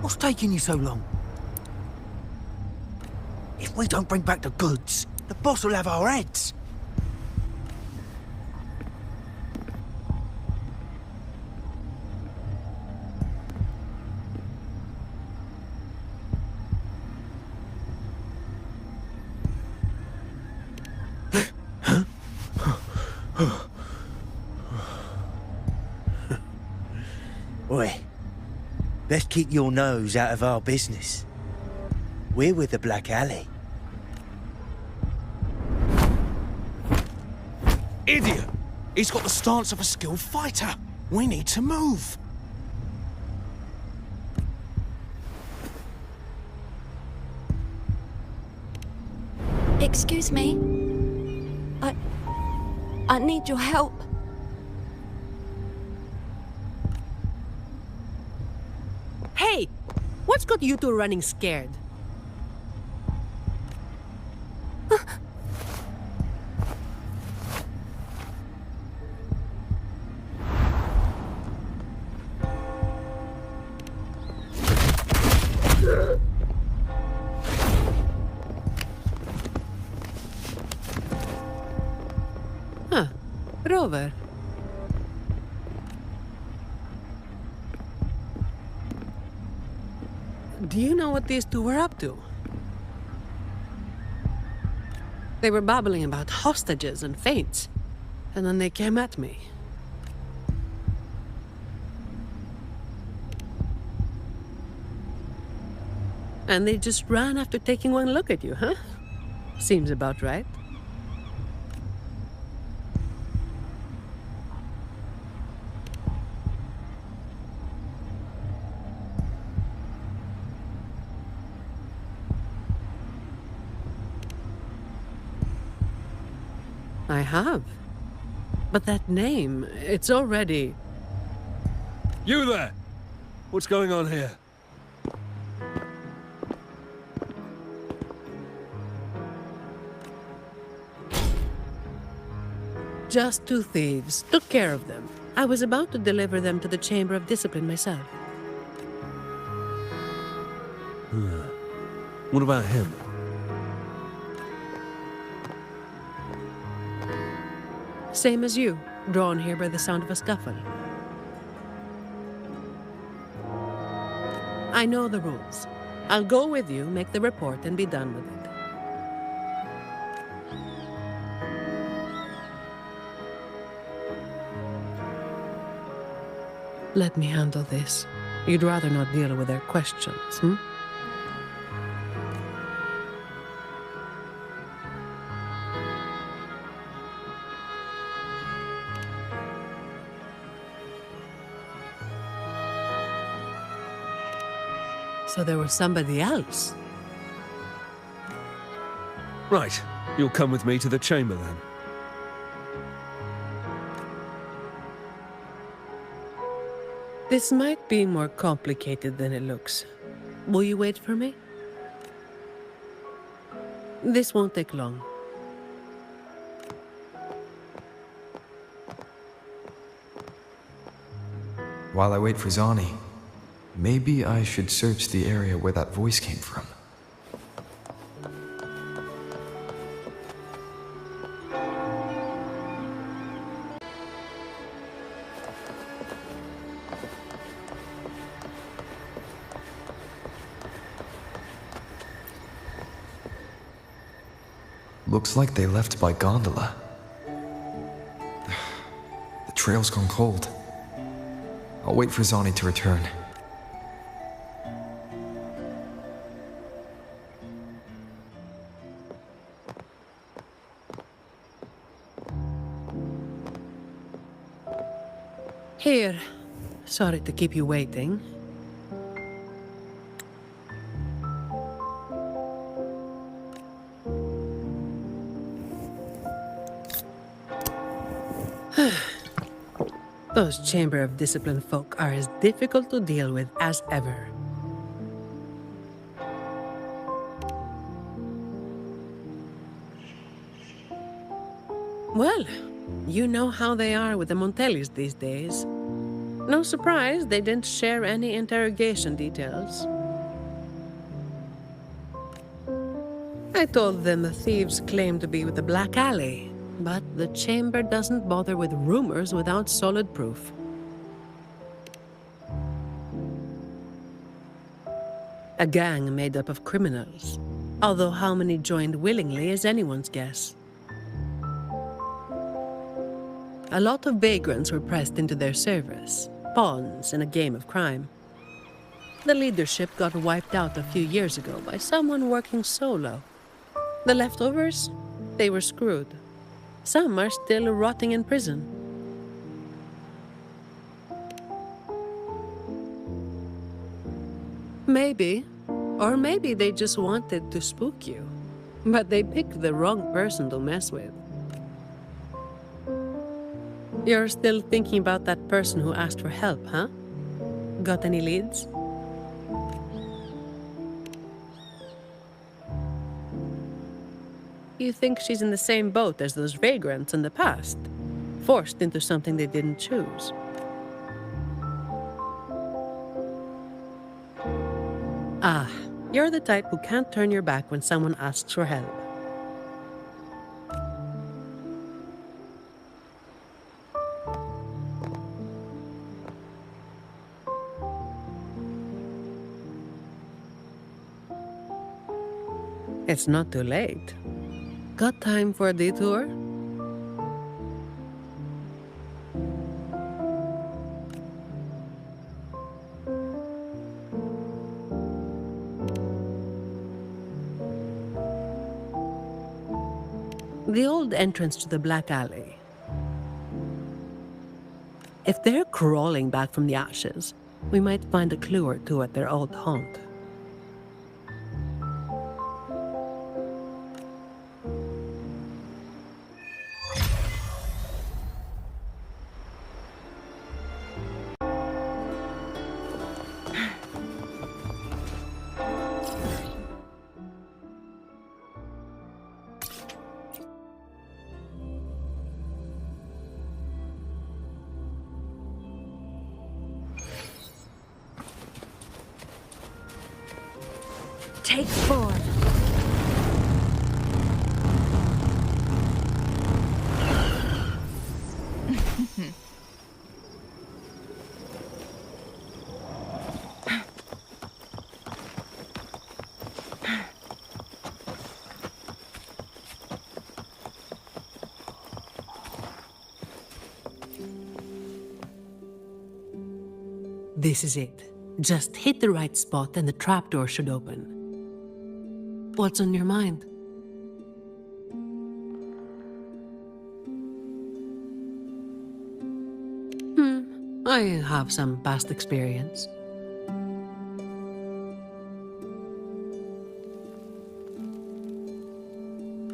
What's taking you so long? If we don't bring back the goods, the boss will have our heads. Oi, best keep your nose out of our business. We're with the Black Alley. Idiot! He's got the stance of a skilled fighter. We need to move. Excuse me. I need your help. Hey! What's got you two running scared? Huh. Rover. Do you know what these two were up to? They were babbling about hostages and fates, and then they came at me. And they just ran after taking one look at you, huh? Seems about right. I have. But that name, it's already... You there! What's going on here? Just two thieves. Took care of them. I was about to deliver them to the Chamber of Discipline myself. What about him? Same as you, drawn here by the sound of a scuffle. I know the rules. I'll go with you, make the report, and be done with it. Let me handle this. You'd rather not deal with their questions, hmm? So there was somebody else? Right. You'll come with me to the chamber then. This might be more complicated than it looks. Will you wait for me? This won't take long. While I wait for Zani, maybe I should search the area where that voice came from. Looks like they left by gondola. The trail's gone cold. I'll wait for Zani to return. Here. Sorry to keep you waiting. Those Chamber of Discipline folk are as difficult to deal with as ever. Well, you know how they are with the Montellis these days. No surprise they didn't share any interrogation details. I told them the thieves claim to be with the Black Alley, but the chamber doesn't bother with rumors without solid proof. A gang made up of criminals, although how many joined willingly is anyone's guess. A lot of vagrants were pressed into their service, pawns in a game of crime. The leadership got wiped out a few years ago by someone working solo. The leftovers? They were screwed. Some are still rotting in prison. Maybe. Or maybe they just wanted to spook you. But they picked the wrong person to mess with. You're still thinking about that person who asked for help, huh? Got any leads? You think she's in the same boat as those vagrants in the past? Forced into something they didn't choose. Ah, you're the type who can't turn your back when someone asks for help. It's not too late. Got time for a detour? The old entrance to the Black Alley. If they're crawling back from the ashes, we might find a clue or two at their old haunt. Take 4. This is it. Just hit the right spot and the trapdoor should open. What's on your mind? I have some past experience.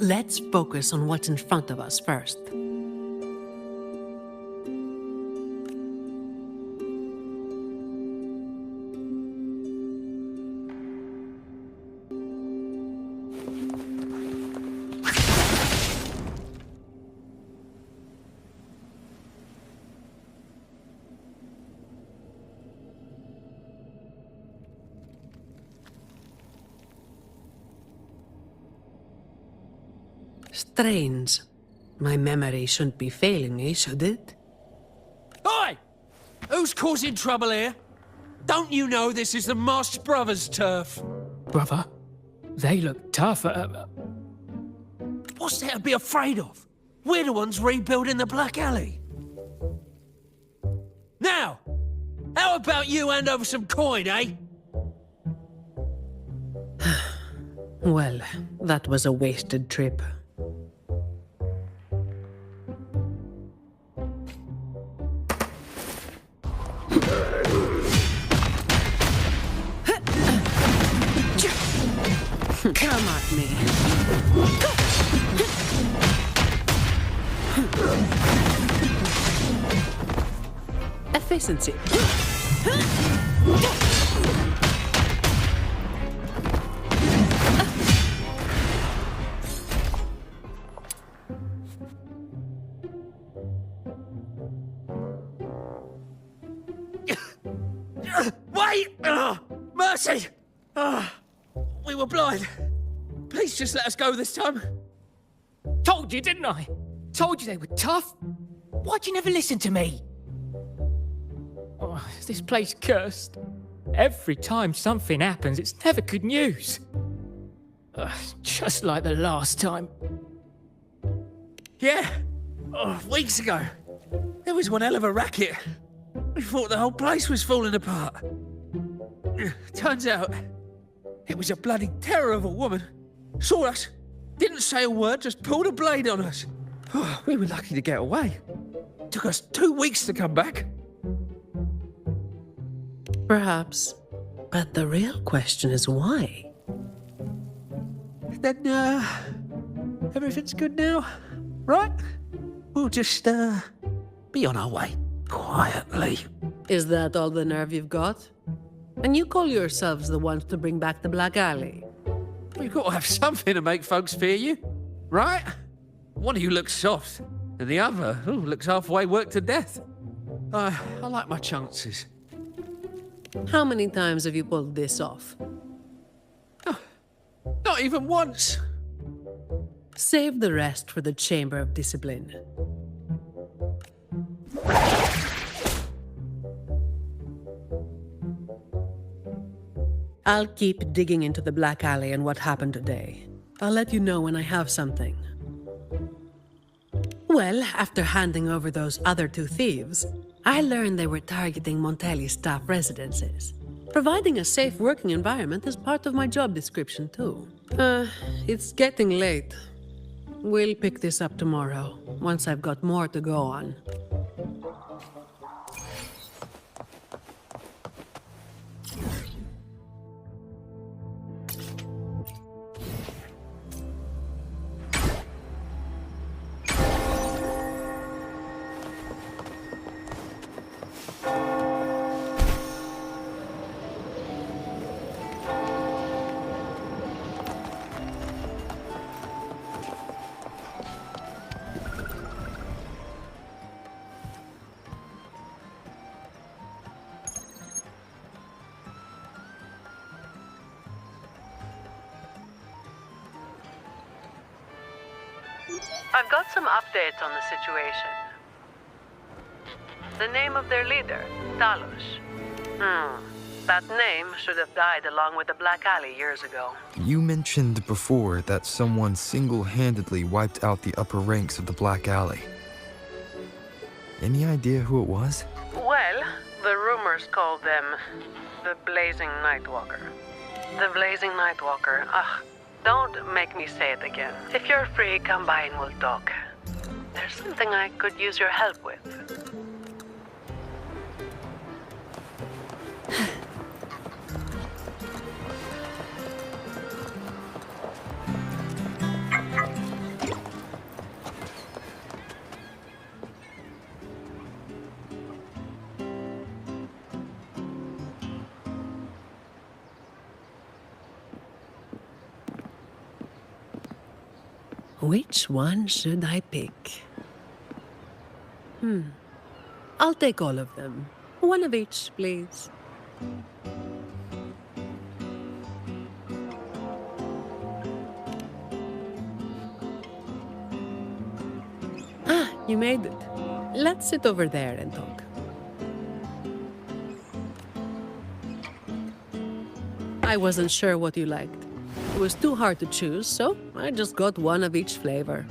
Let's focus on what's in front of us first. Strange. My memory shouldn't be failing me, should it? Oi! Who's causing trouble here? Don't you know this is the Marsh Brothers' turf? Brother, they look tough. What's there to be afraid of? We're the ones rebuilding the Black Alley. Now, how about you hand over some coin, eh? Well, that was a wasted trip. Come at me. Efficiency. Wait! Mercy! We were blind. Please just let us go this time. Told you, didn't I? Told you they were tough. Why'd you never listen to me? Oh, is this place cursed? Every time something happens, it's never good news. Just like the last time. Yeah. Oh, weeks ago. There was one hell of a racket. We thought the whole place was falling apart. Turns out, it was a bloody terror of a woman. Saw us, didn't say a word, just pulled a blade on us. Oh, we were lucky to get away. Took us 2 weeks to come back. Perhaps. But the real question is why? Then, everything's good now, right? We'll just, be on our way, quietly. Is that all the nerve you've got? And you call yourselves the ones to bring back the Black Alley? We've got to have something to make folks fear you, right? One of you looks soft, and the other looks halfway worked to death. I like my chances. How many times have you pulled this off? Not even once. Save the rest for the Chamber of Discipline. I'll keep digging into the Black Alley and what happened today. I'll let you know when I have something. Well, after handing over those other 2 thieves, I learned they were targeting Montelli's staff residences. Providing a safe working environment is part of my job description, too. It's getting late. We'll pick this up tomorrow, once I've got more to go on. I've got some updates on the situation. The name of their leader, Talos. That name should have died along with the Black Alley years ago. You mentioned before that someone single-handedly wiped out the upper ranks of the Black Alley. Any idea who it was? Well, the rumors called them the Blazing Nightwalker. The Blazing Nightwalker. Don't make me say it again. If you're free, come by and we'll talk. There's something I could use your help with. Which one should I pick? I'll take all of them. One of each, please. You made it. Let's sit over there and talk. I wasn't sure what you liked. It was too hard to choose, so I just got one of each flavor.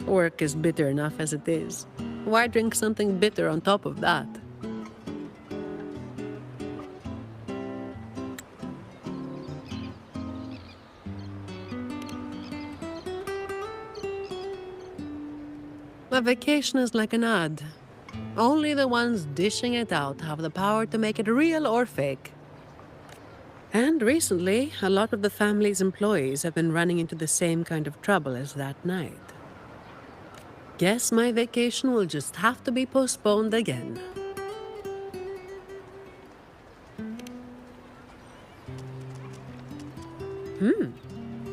Work is bitter enough as it is. Why drink something bitter on top of that? A vacation is like an ad. Only the ones dishing it out have the power to make it real or fake. And recently, a lot of the family's employees have been running into the same kind of trouble as that night. Guess my vacation will just have to be postponed again.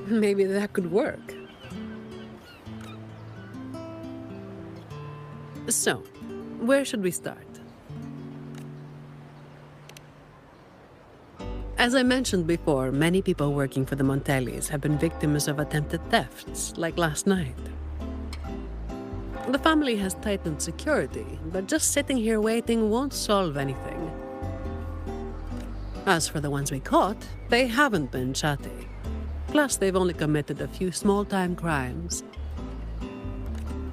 Maybe that could work. So, Where should we start? As I mentioned before, many people working for the Montellis have been victims of attempted thefts, like last night. The family has tightened security, but just sitting here waiting won't solve anything. As for the ones we caught, they haven't been chatty. Plus, they've only committed a few small-time crimes.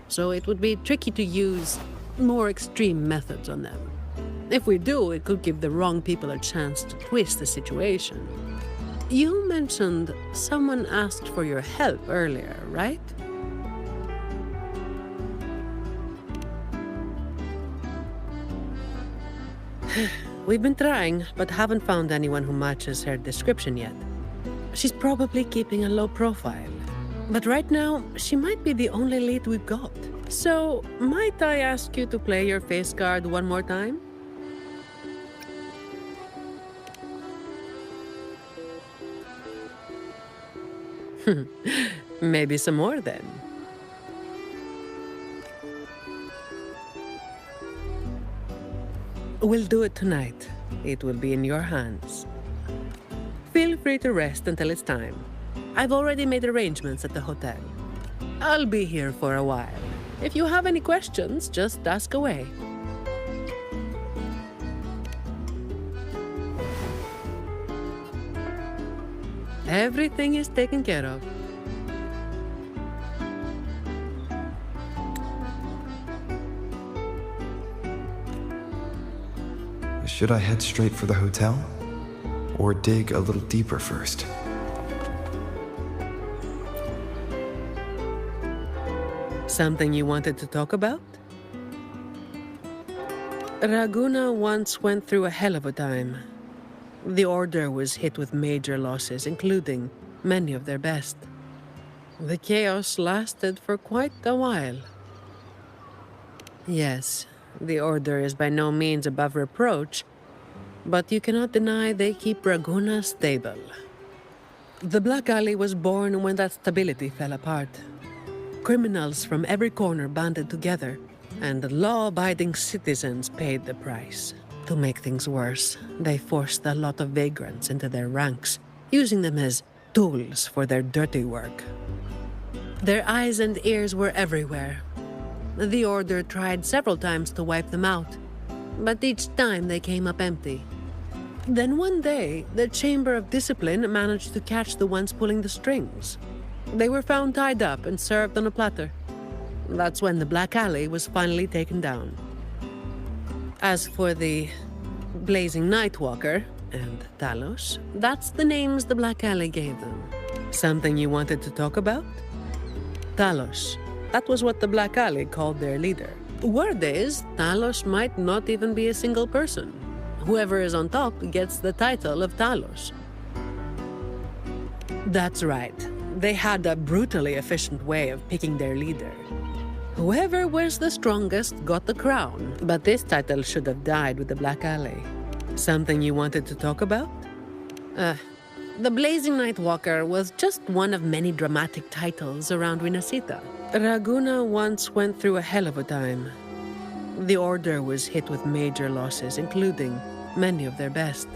So it would be tricky to use more extreme methods on them. If we do, it could give the wrong people a chance to twist the situation. You mentioned someone asked for your help earlier, right? We've been trying, but haven't found anyone who matches her description yet. She's probably keeping a low profile. But right now, she might be the only lead we've got. So, might I ask you to play your face card one more time? Maybe some more then. We'll do it tonight. It will be in your hands. Feel free to rest until it's time. I've already made arrangements at the hotel. I'll be here for a while. If you have any questions, just ask away. Everything is taken care of. Should I head straight for the hotel? Or dig a little deeper first? Something you wanted to talk about? Raguna once went through a hell of a time. The Order was hit with major losses, including many of their best. The chaos lasted for quite a while. Yes, the Order is by no means above reproach, but you cannot deny they keep Raguna stable. The Black Alley was born when that stability fell apart. Criminals from every corner banded together, and law-abiding citizens paid the price. To make things worse, they forced a lot of vagrants into their ranks, using them as tools for their dirty work. Their eyes and ears were everywhere. The Order tried several times to wipe them out, but each time they came up empty. Then one day, the Chamber of Discipline managed to catch the ones pulling the strings. They were found tied up and served on a platter. That's when the Black Alley was finally taken down. As for the Blazing Nightwalker and Talos, that's the names the Black Alley gave them. Something you wanted to talk about? Talos. That was what the Black Alley called their leader. Word is, Talos might not even be a single person. Whoever is on top gets the title of Talos. That's right. They had a brutally efficient way of picking their leader. Whoever was the strongest got the crown, but this title should have died with the Black Alley. Something you wanted to talk about? The Blazing Nightwalker was just one of many dramatic titles around Winasita. Raguna once went through a hell of a time. The Order was hit with major losses, including many of their best.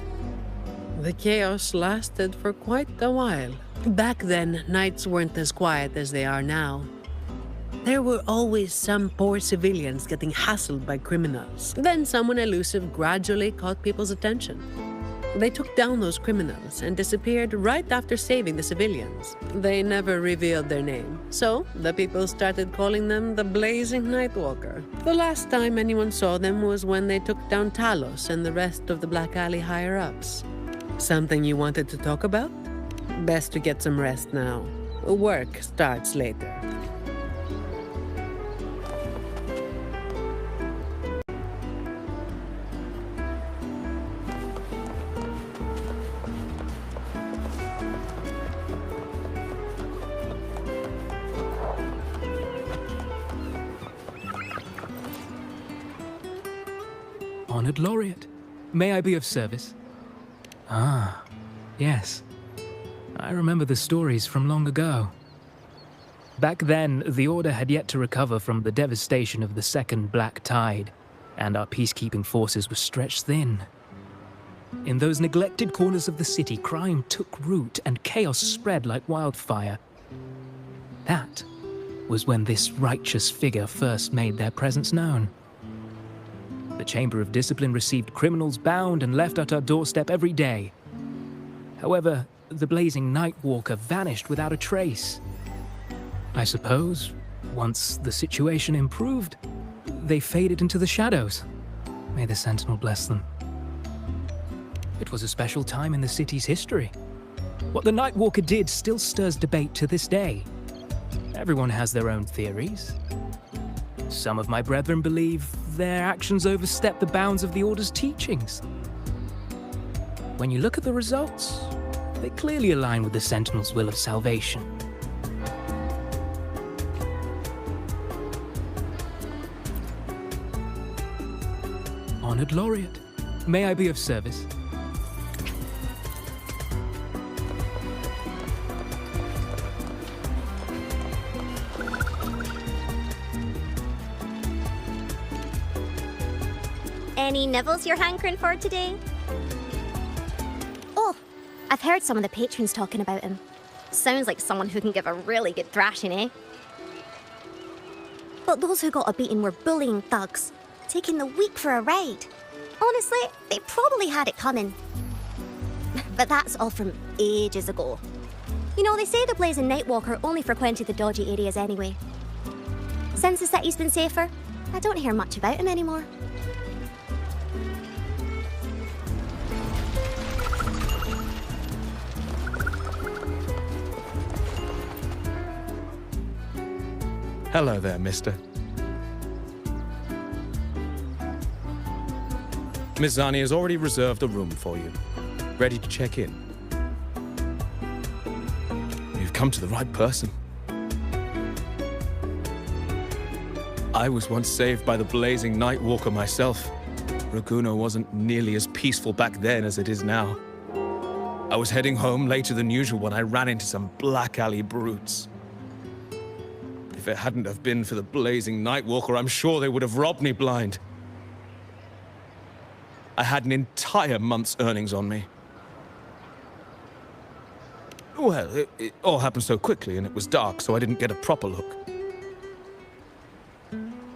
The chaos lasted for quite a while. Back then, nights weren't as quiet as they are now. There were always some poor civilians getting hassled by criminals. Then someone elusive gradually caught people's attention. They took down those criminals and disappeared right after saving the civilians. They never revealed their name, so the people started calling them the Blazing Nightwalker. The last time anyone saw them was when they took down Talos and the rest of the Black Alley higher-ups. Something you wanted to talk about? Best to get some rest now. Work starts later. Honored Laureate, may I be of service? Ah, yes. I remember the stories from long ago. Back then, the Order had yet to recover from the devastation of the Second Black Tide. and our peacekeeping forces were stretched thin. In those neglected corners of the city, crime took root and chaos spread like wildfire. That was when this righteous figure first made their presence known. The Chamber of Discipline received criminals bound and left at our doorstep every day. However, the blazing Nightwalker vanished without a trace. I suppose, once the situation improved, they faded into the shadows. May the Sentinel bless them. It was a special time in the city's history. What the Nightwalker did still stirs debate to this day. Everyone has their own theories. Some of my brethren believe their actions overstep the bounds of the Order's teachings. When you look at the results, they clearly align with the Sentinel's will of salvation. Honored Laureate, may I be of service? Any nibbles you're hankering for today? Oh, I've heard some of the patrons talking about him. Sounds like someone who can give a really good thrashing, eh? But those who got a beating were bullying thugs, taking the weak for a ride. Honestly, they probably had it coming. But that's all from ages ago. You know, they say the Blazing Nightwalker only frequented the dodgy areas anyway. Since the city's been safer, I don't hear much about him anymore. Hello there, mister. Miss Zani has already reserved a room for you. Ready to check in. You've come to the right person. I was once saved by the blazing Nightwalker myself. Raguno wasn't nearly as peaceful back then as it is now. I was heading home later than usual when I ran into some black alley brutes. If it hadn't have been for the blazing Nightwalker, I'm sure they would have robbed me blind. I had an entire month's earnings on me. Well, it all happened so quickly and it was dark, so I didn't get a proper look.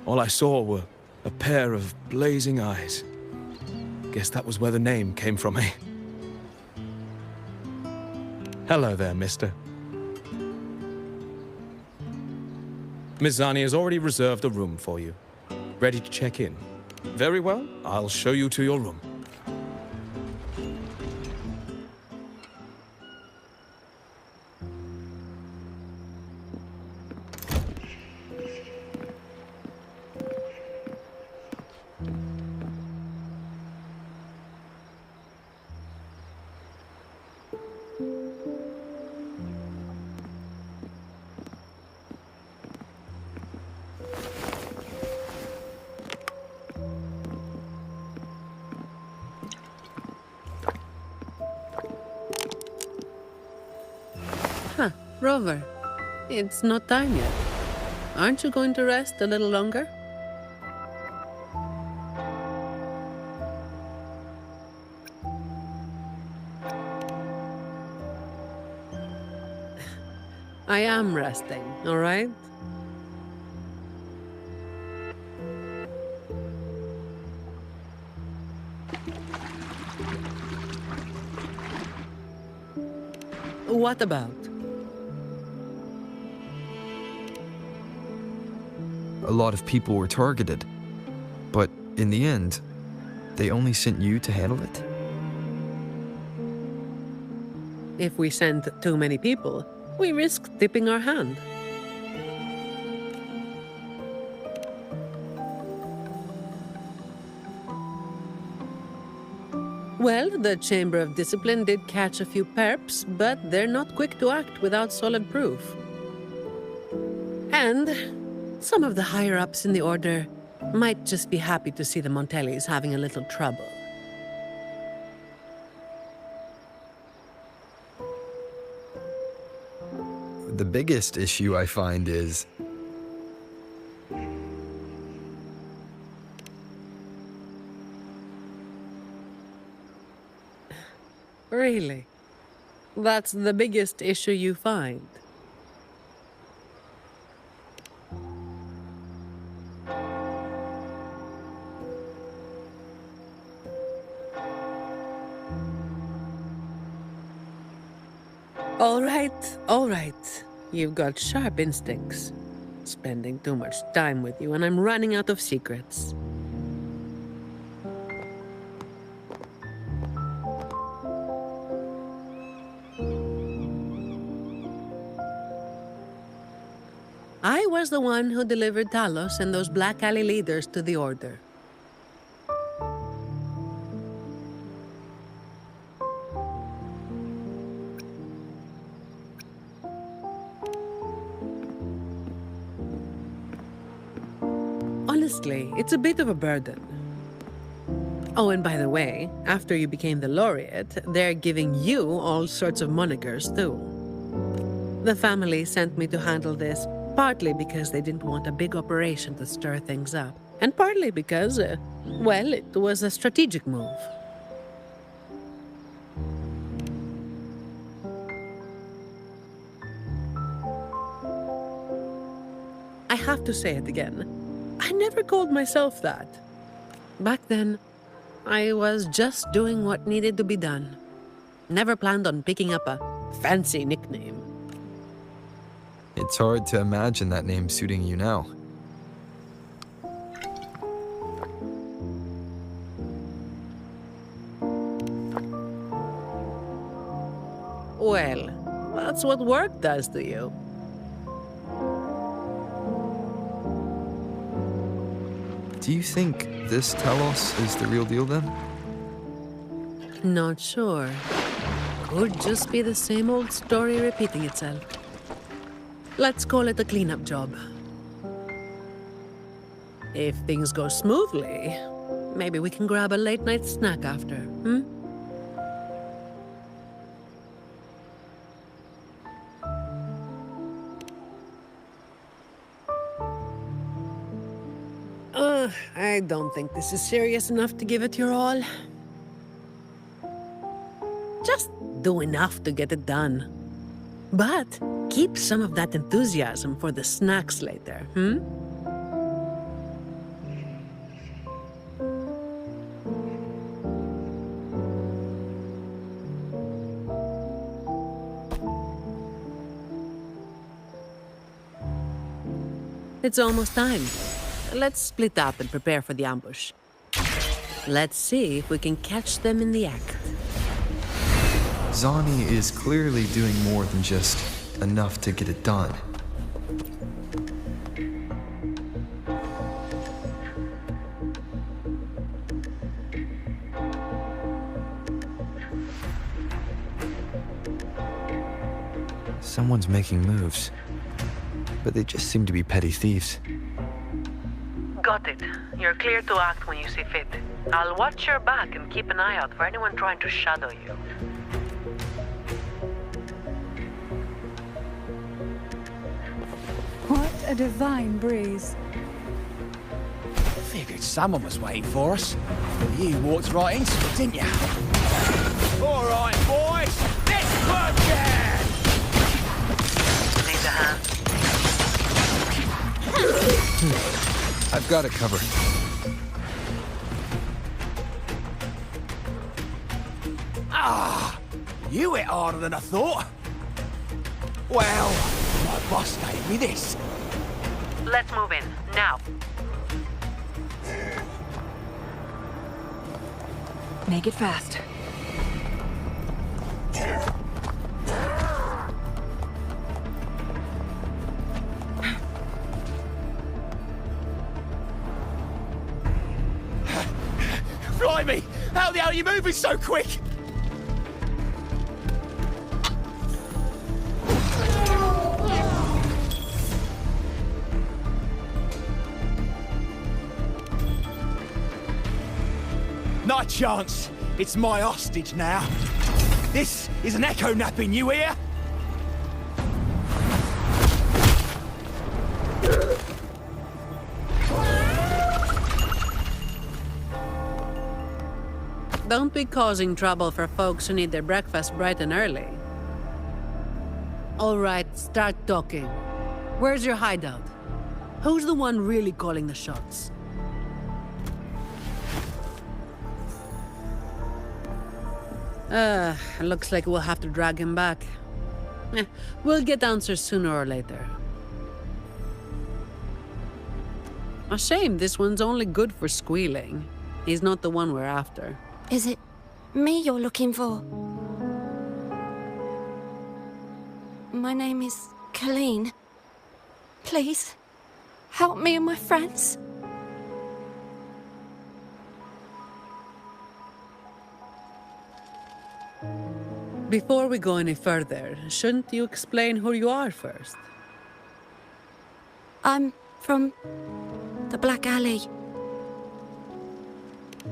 All I saw were a pair of blazing eyes. Guess that was where the name came from, eh? Hello there, mister. Miss Zani has already reserved a room for you. Ready to check in. Very well, I'll show you to your room. Huh, Rover. It's not time yet. Aren't you going to rest a little longer? I am resting, all right? What about? A lot of people were targeted, but in the end, they only sent you to handle it? If we send too many people, we risk tipping our hand. Well, the Chamber of Discipline did catch a few perps, but they're not quick to act without solid proof. And some of the higher-ups in the Order might just be happy to see the Montellis having a little trouble. The biggest issue I find is Really? That's the biggest issue you find? All right. You've got sharp instincts. Spending too much time with you, and I'm running out of secrets. I was the one who delivered Talos and those Black Alley leaders to the Order. Honestly, it's a bit of a burden. Oh, and by the way, after you became the laureate, they're giving you all sorts of monikers, too. The family sent me to handle this, partly because they didn't want a big operation to stir things up, and partly because, well, it was a strategic move. I have to say it again. I never called myself that. Back then, I was just doing what needed to be done. Never planned on picking up a fancy nickname. It's hard to imagine that name suiting you now. Well, that's what work does to you. Do you think this Talos is the real deal then? Not sure. Could just be the same old story repeating itself. Let's call it a cleanup job. If things go smoothly, maybe we can grab a late-night snack after, hmm? I don't think this is serious enough to give it your all. Just do enough to get it done. But keep some of that enthusiasm for the snacks later, hmm? It's almost time. Let's split up and prepare for the ambush. Let's see if we can catch them in the act. Zani is clearly doing more than just enough to get it done. Someone's making moves, but they just seem to be petty thieves. Got it. You're clear to act when you see fit. I'll watch your back and keep an eye out for anyone trying to shadow you. What a divine breeze. Figured someone was waiting for us. You walked right into it, didn't you? All right, boys, let's work it! Need a hand? I've got it covered. Ah, you hit harder than I thought. Well, my boss gave me this. Let's move in, now. Make it fast. Blimey, how the hell are you moving so quick? Not a chance. It's my hostage now. This is an echo napping, you hear? Don't be causing trouble for folks who need their breakfast bright and early. All right, start talking. Where's your hideout? Who's the one really calling the shots? Looks like we'll have to drag him back. We'll get answers sooner or later. A shame this one's only good for squealing. He's not the one we're after. Is it me you're looking for? My name is Colleen. Please, help me and my friends. Before we go any further, shouldn't you explain who you are first? I'm from the Black Alley.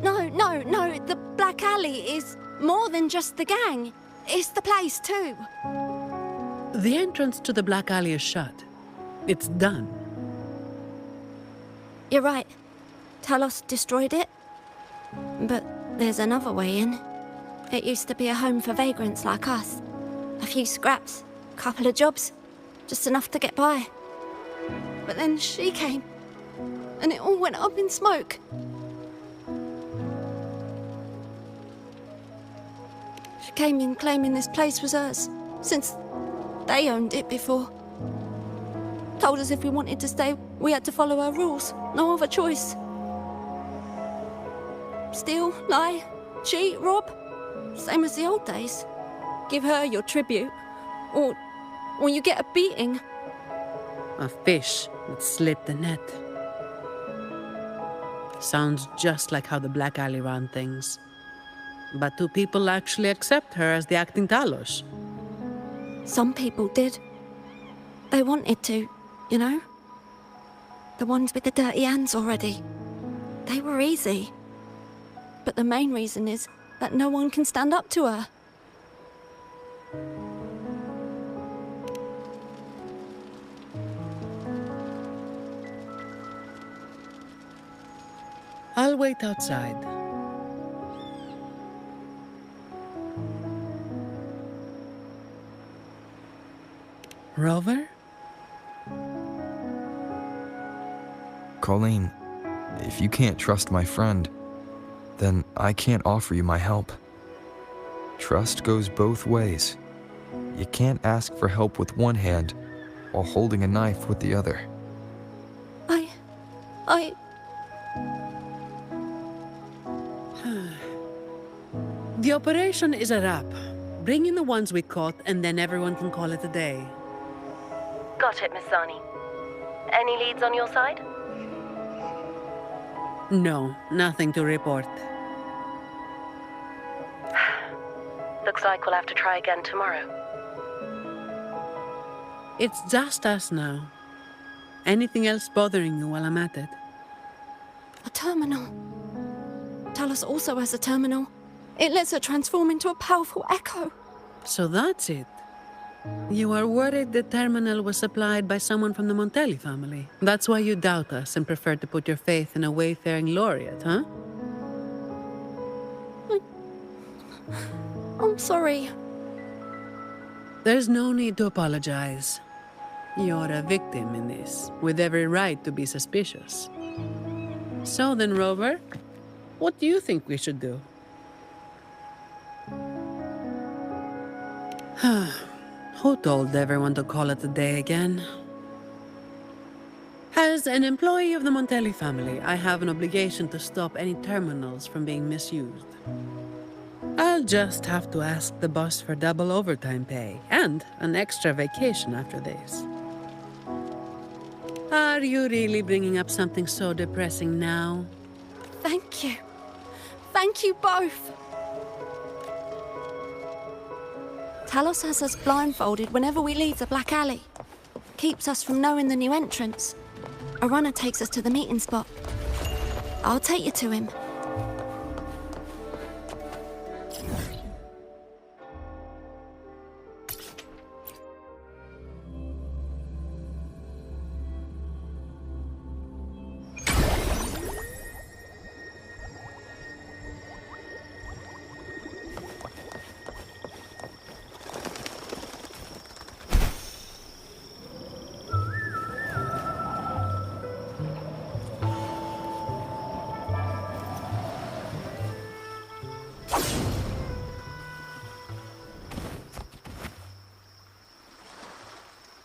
No, the Black Alley is more than just the gang. It's the place too. The entrance to the Black Alley is shut. It's done. You're right. Talos destroyed it. But there's another way in. It used to be a home for vagrants like us. A few scraps, couple of jobs, just enough to get by. But then she came, and it all went up in smoke. She came in claiming this place was hers, since they owned it before. Told us if we wanted to stay, we had to follow her rules. No other choice. Steal, lie, cheat, rob. Same as the old days. Give her your tribute, or you get a beating. A fish that slipped the net. Sounds just like how the Black Alley ran things. But do people actually accept her as the acting Talos? Some people did. They wanted to, you know? The ones with the dirty hands already. They were easy. But the main reason is that no one can stand up to her. I'll wait outside. Rover? Colleen, if you can't trust my friend, then I can't offer you my help. Trust goes both ways. You can't ask for help with one hand while holding a knife with the other. The operation is a wrap. Bring in the ones we caught, and then everyone can call it a day. Got it, Miss Zani. Any leads on your side? No, nothing to report. Looks like we'll have to try again tomorrow. It's just us now. Anything else bothering you while I'm at it? A terminal. Talos also has a terminal. It lets her transform into a powerful echo. So that's it. You are worried the terminal was supplied by someone from the Montelli family. That's why you doubt us and prefer to put your faith in a wayfaring laureate, huh? I'm sorry. There's no need to apologize. You're a victim in this, with every right to be suspicious. So then, Rover, what do you think we should do? Who told everyone to call it a day again? As an employee of the Montelli family, I have an obligation to stop any terminals from being misused. I'll just have to ask the boss for double overtime pay and an extra vacation after this. Are you really bringing up something so depressing now? Thank you. Thank you both. Talos has us blindfolded whenever we leave the Black Alley. Keeps us from knowing the new entrance. A runner takes us to the meeting spot. I'll take you to him.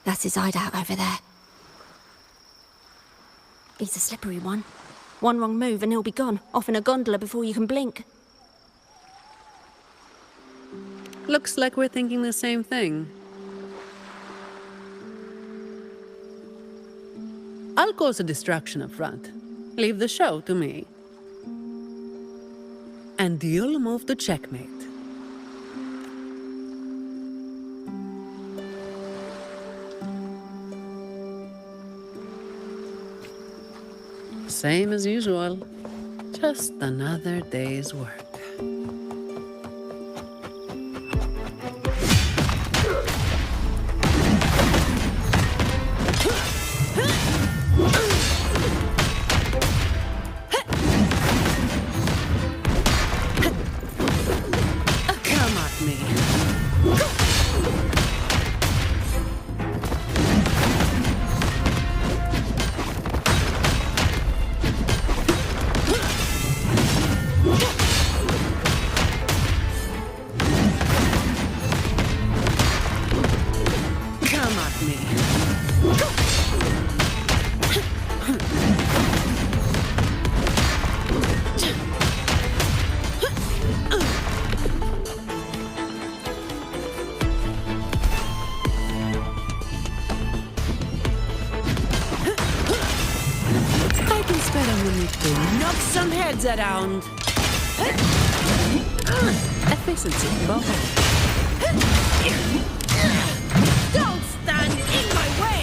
That's his hideout over there. He's a slippery one. One wrong move and he'll be gone, off in a gondola before you can blink. Looks like we're thinking the same thing. I'll cause a distraction up front. Leave the show to me. And you'll move to checkmate. Same as usual. Just another day's work. Come at me. Knock some heads around. Efficiency, Bob. Don't stand in my way!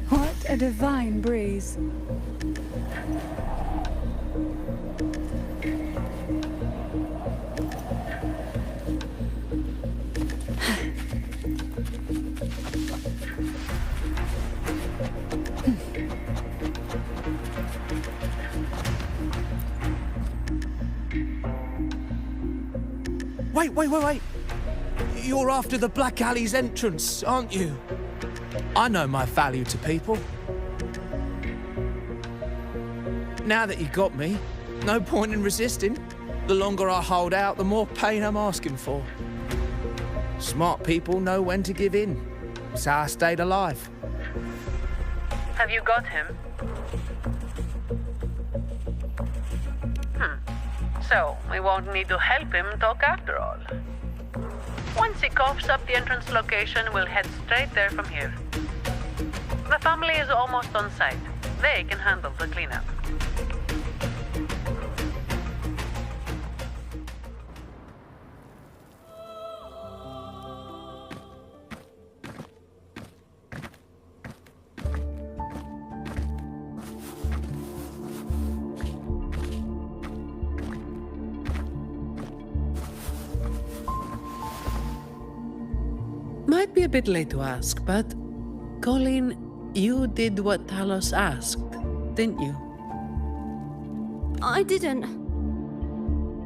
What a divine breeze. Wait. You're after the Black Alley's entrance, aren't you? I know my value to people. Now that you got me, no point in resisting. The longer I hold out, the more pain I'm asking for. Smart people know when to give in. It's how I stayed alive. Have you got him? So, we won't need to help him talk after all. Once he coughs up the entrance location, we'll head straight there from here. The family is almost on site. They can handle the cleanup. Might be a bit late to ask, but Colleen, you did what Talos asked, didn't you? I didn't.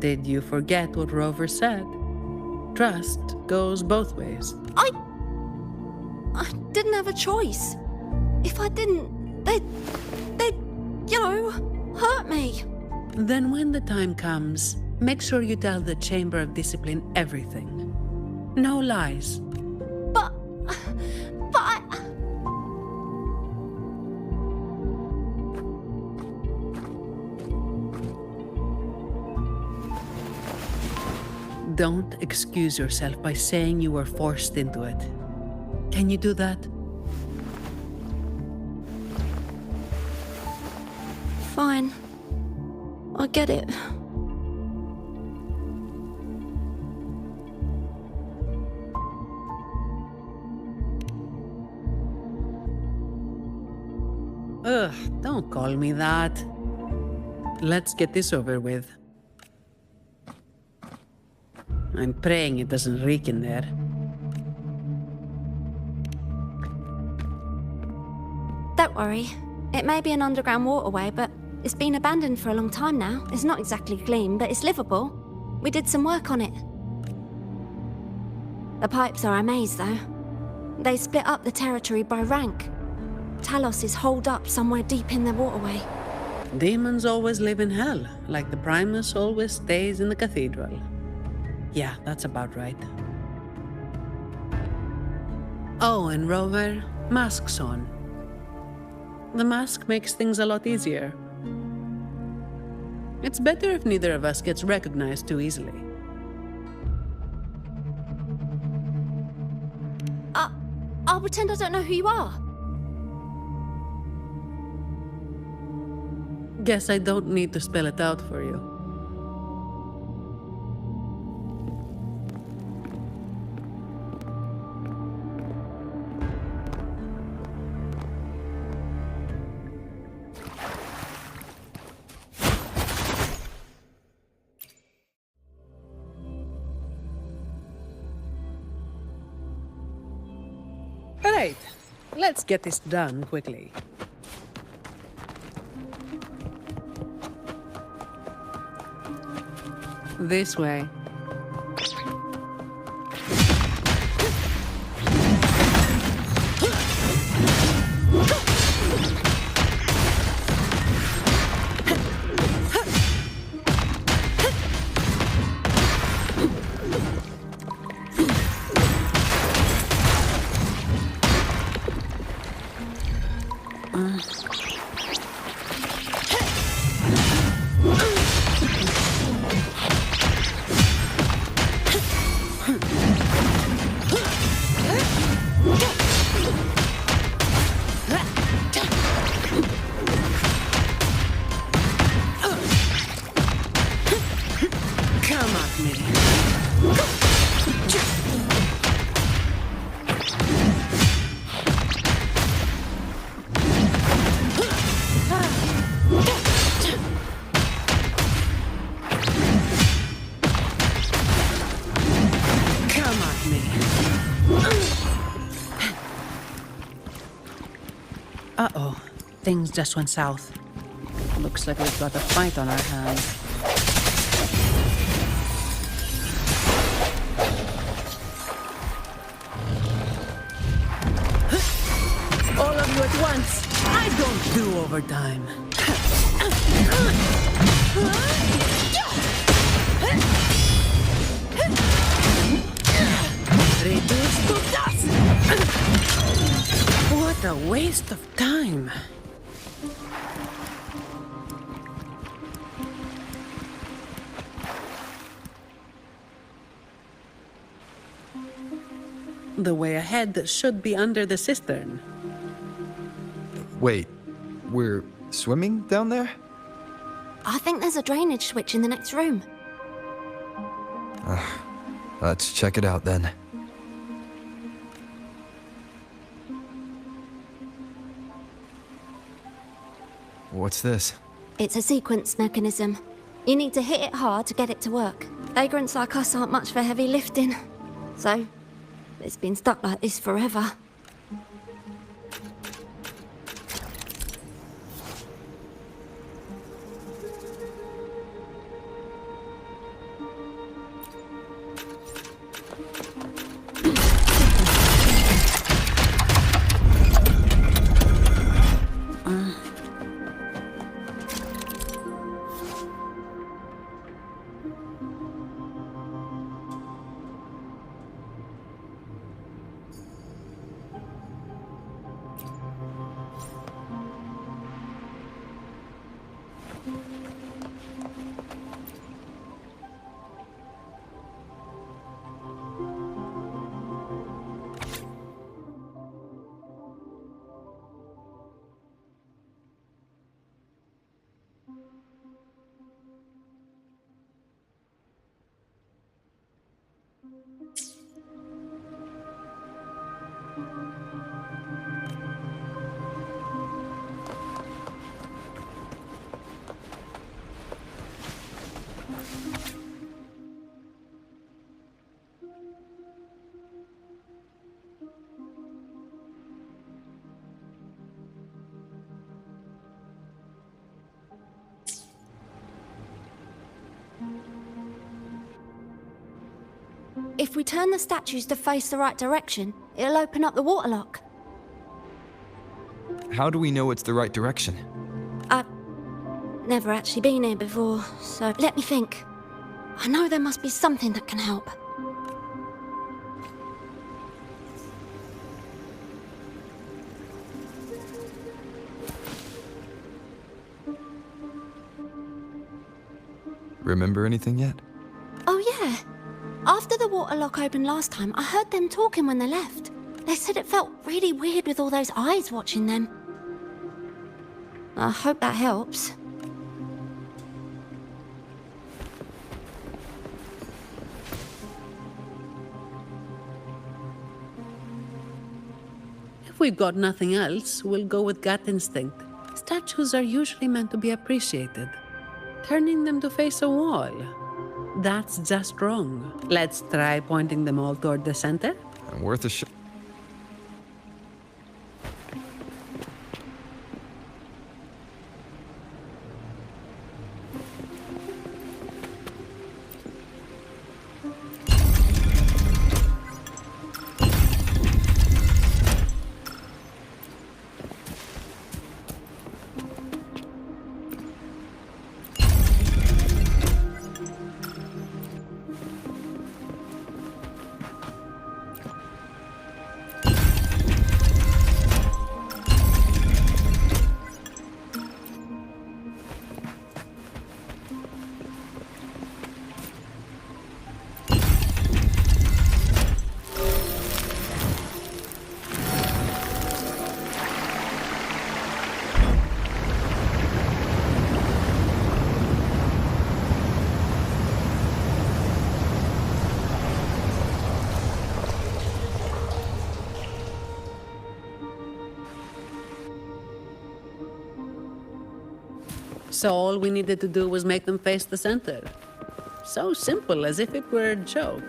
Did you forget what Rover said? Trust goes both ways. I didn't have a choice. If I didn't, they'd, hurt me. Then when the time comes, make sure you tell the Chamber of Discipline everything. No lies. But I... Don't excuse yourself by saying you were forced into it. Can you do that? Fine. I get it. Ugh, don't call me that. Let's get this over with. I'm praying it doesn't reek in there. Don't worry. It may be an underground waterway, but it's been abandoned for a long time now. It's not exactly clean, but it's livable. We did some work on it. The pipes are a maze, though. They split up the territory by rank. Talos is holed up somewhere deep in the waterway. Demons always live in hell, like the Primus always stays in the cathedral. Yeah, that's about right. Oh, and Rover, mask's on. The mask makes things a lot easier. It's better if neither of us gets recognized too easily. I'll pretend I don't know who you are. Guess I don't need to spell it out for you. Right, let's get this done quickly. This way. Uh-oh. Things just went south. Looks like we've got a fight on our hands. All of you at once! I don't do overtime. Reduced to dust! What a waste of time. The way ahead should be under the cistern. Wait, we're swimming down there? I think there's a drainage switch in the next room. Let's check it out then. What's this? It's a sequence mechanism. You need to hit it hard to get it to work. Vagrants like us aren't much for heavy lifting. So, it's been stuck like this forever. if we turn the statues to face the right direction, it'll open up the waterlock. How do we know it's the right direction? I've never actually been here before, so let me think. I know there must be something that can help. Remember anything yet? Oh yeah. After the waterlock opened last time, I heard them talking when they left. They said it felt really weird with all those eyes watching them. I hope that helps. If we've got nothing else, we'll go with gut instinct. Statues are usually meant to be appreciated. Turning them to face a wall, that's just wrong. Let's try pointing them all toward the center. Worth a shot. So all we needed to do was make them face the center. So simple, as if it were a joke.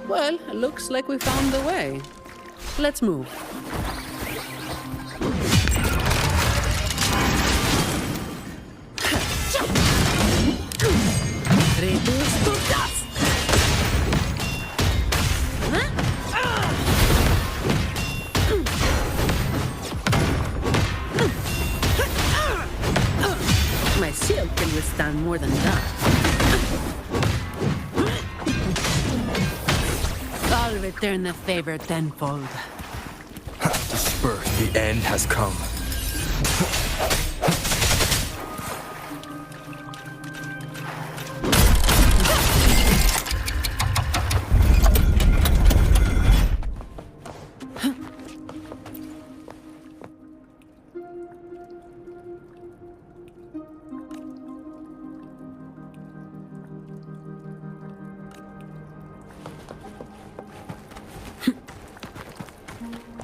Well, looks like we found the way. Let's move. Reduce to dust! My shield can withstand more than that. I'll return the favor tenfold. Disperse, the end has come.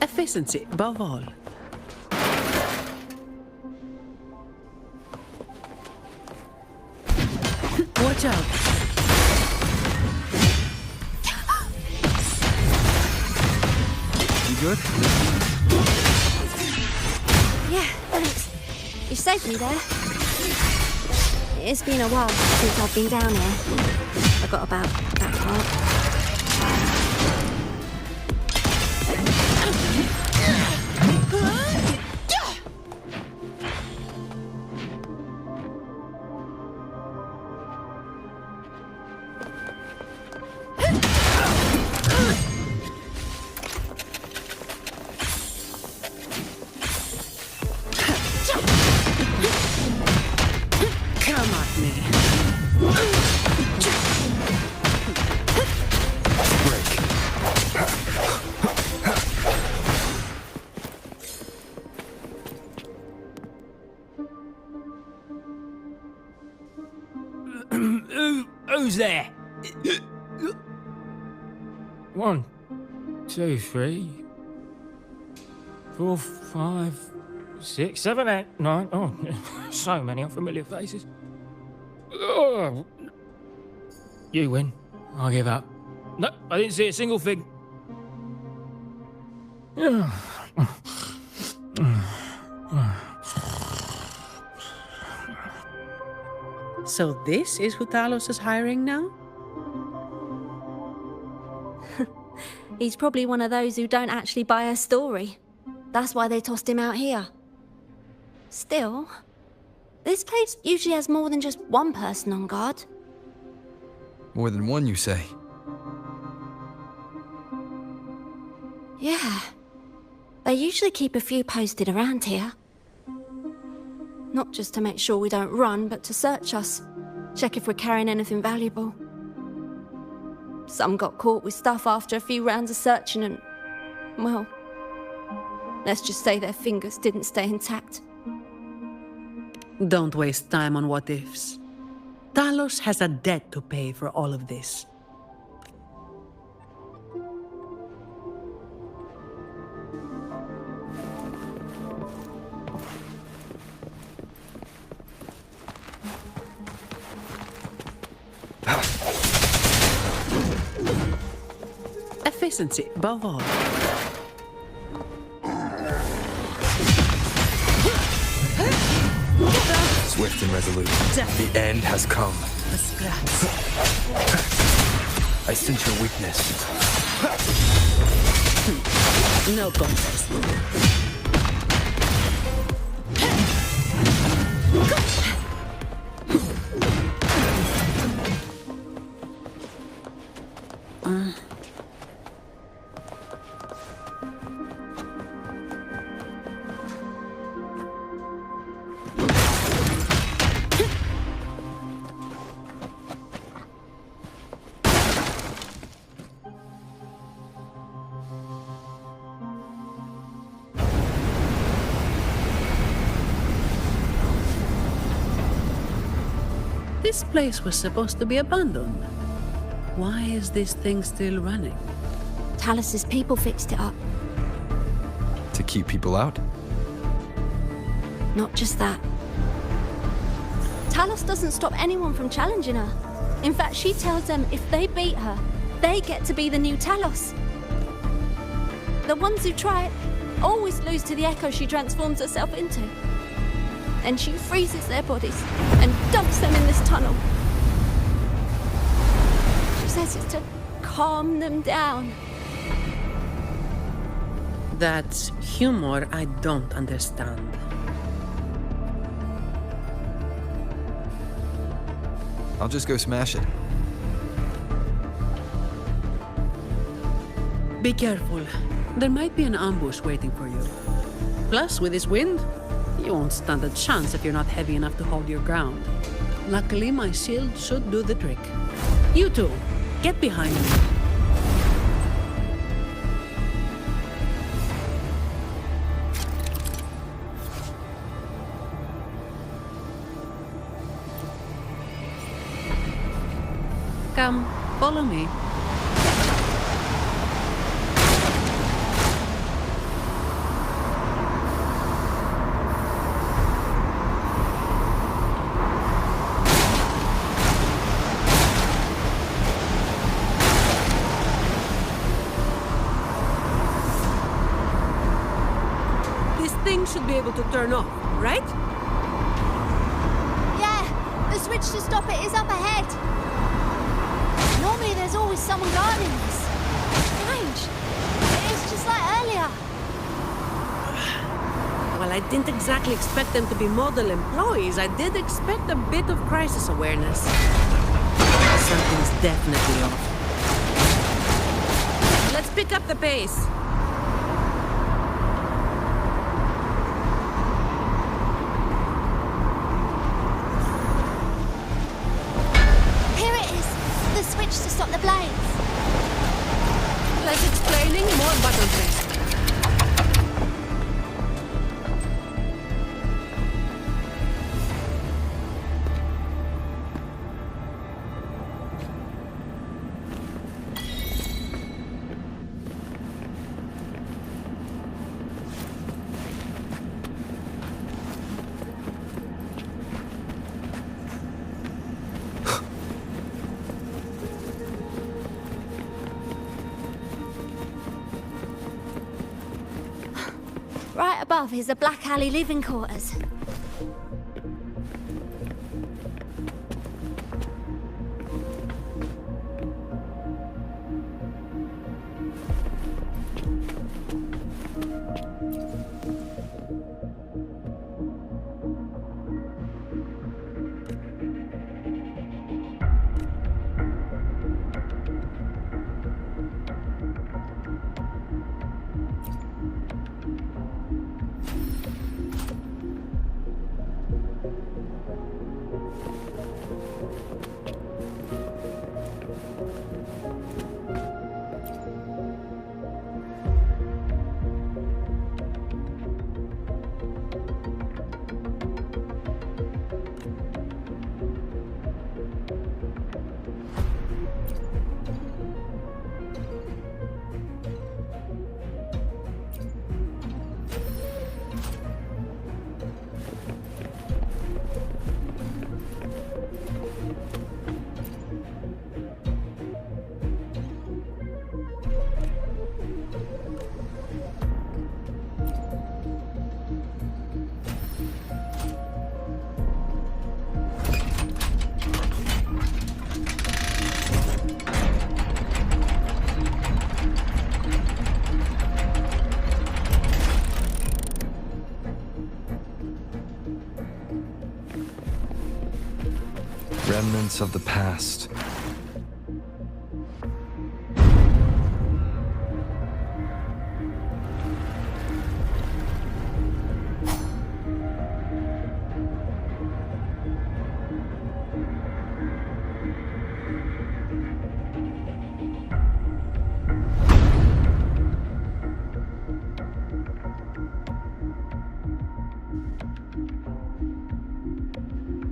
Efficiency, above all. Watch out! You good? Yeah, thanks. You saved me there. It's been a while since I've been down here. I got about that part. Come at me. Who's there? 1, 2, 3, 4, 5, 6, 7, 8, 9. Oh, so many unfamiliar faces. Oh. You win. I give up. No, I didn't see a single thing. So this is who Talos is hiring now? He's probably one of those who don't actually buy her story. That's why they tossed him out here. Still, this place usually has more than just one person on guard. More than one, you say? Yeah. They usually keep a few posted around here. Not just to make sure we don't run, but to search us. Check if we're carrying anything valuable. Some got caught with stuff after a few rounds of searching and... well... let's just say their fingers didn't stay intact. Don't waste time on what-ifs. Talos has a debt to pay for all of this. Efficiency, above all. Swift and resolute. The end has come. The scraps. I sense your weakness. No contest. This place was supposed to be abandoned. Why is this thing still running? Talos's people fixed it up. To keep people out? Not just that. Talos doesn't stop anyone from challenging her. In fact, she tells them if they beat her, they get to be the new Talos. The ones who try it always lose to the echo she transforms herself into. Then she freezes their bodies and dumps them in this tunnel. She says it's to calm them down. That's humor I don't understand. I'll just go smash it. Be careful. There might be an ambush waiting for you. Plus, with this wind, you won't stand a chance if you're not heavy enough to hold your ground. Luckily, my shield should do the trick. You two, get behind me. Come, follow me. Should be able to turn off, right? Yeah, the switch to stop it is up ahead. Normally there's always someone guarding this. Strange. It's just like earlier. Well, I didn't exactly expect them to be model employees. I did expect a bit of crisis awareness. Something's definitely off. Let's pick up the pace. To stop the blades. Less explaining, more button press. Right above is the Black Alley living quarters. remnants of the past.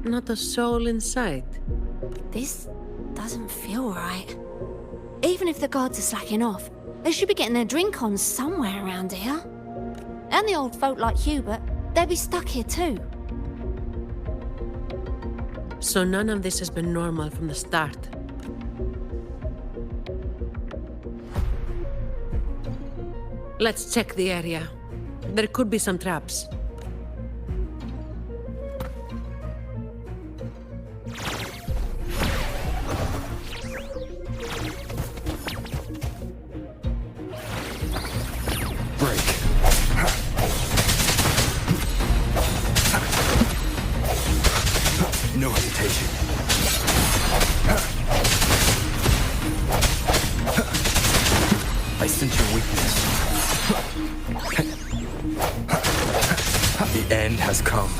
Not a soul in sight. This doesn't feel right. Even if the guards are slacking off, they should be getting their drink on somewhere around here. And the old folk like Hubert, they'd be stuck here too. So none of this has been normal from the start. Let's check the area. There could be some traps. No hesitation. I sense your weakness. The end has come.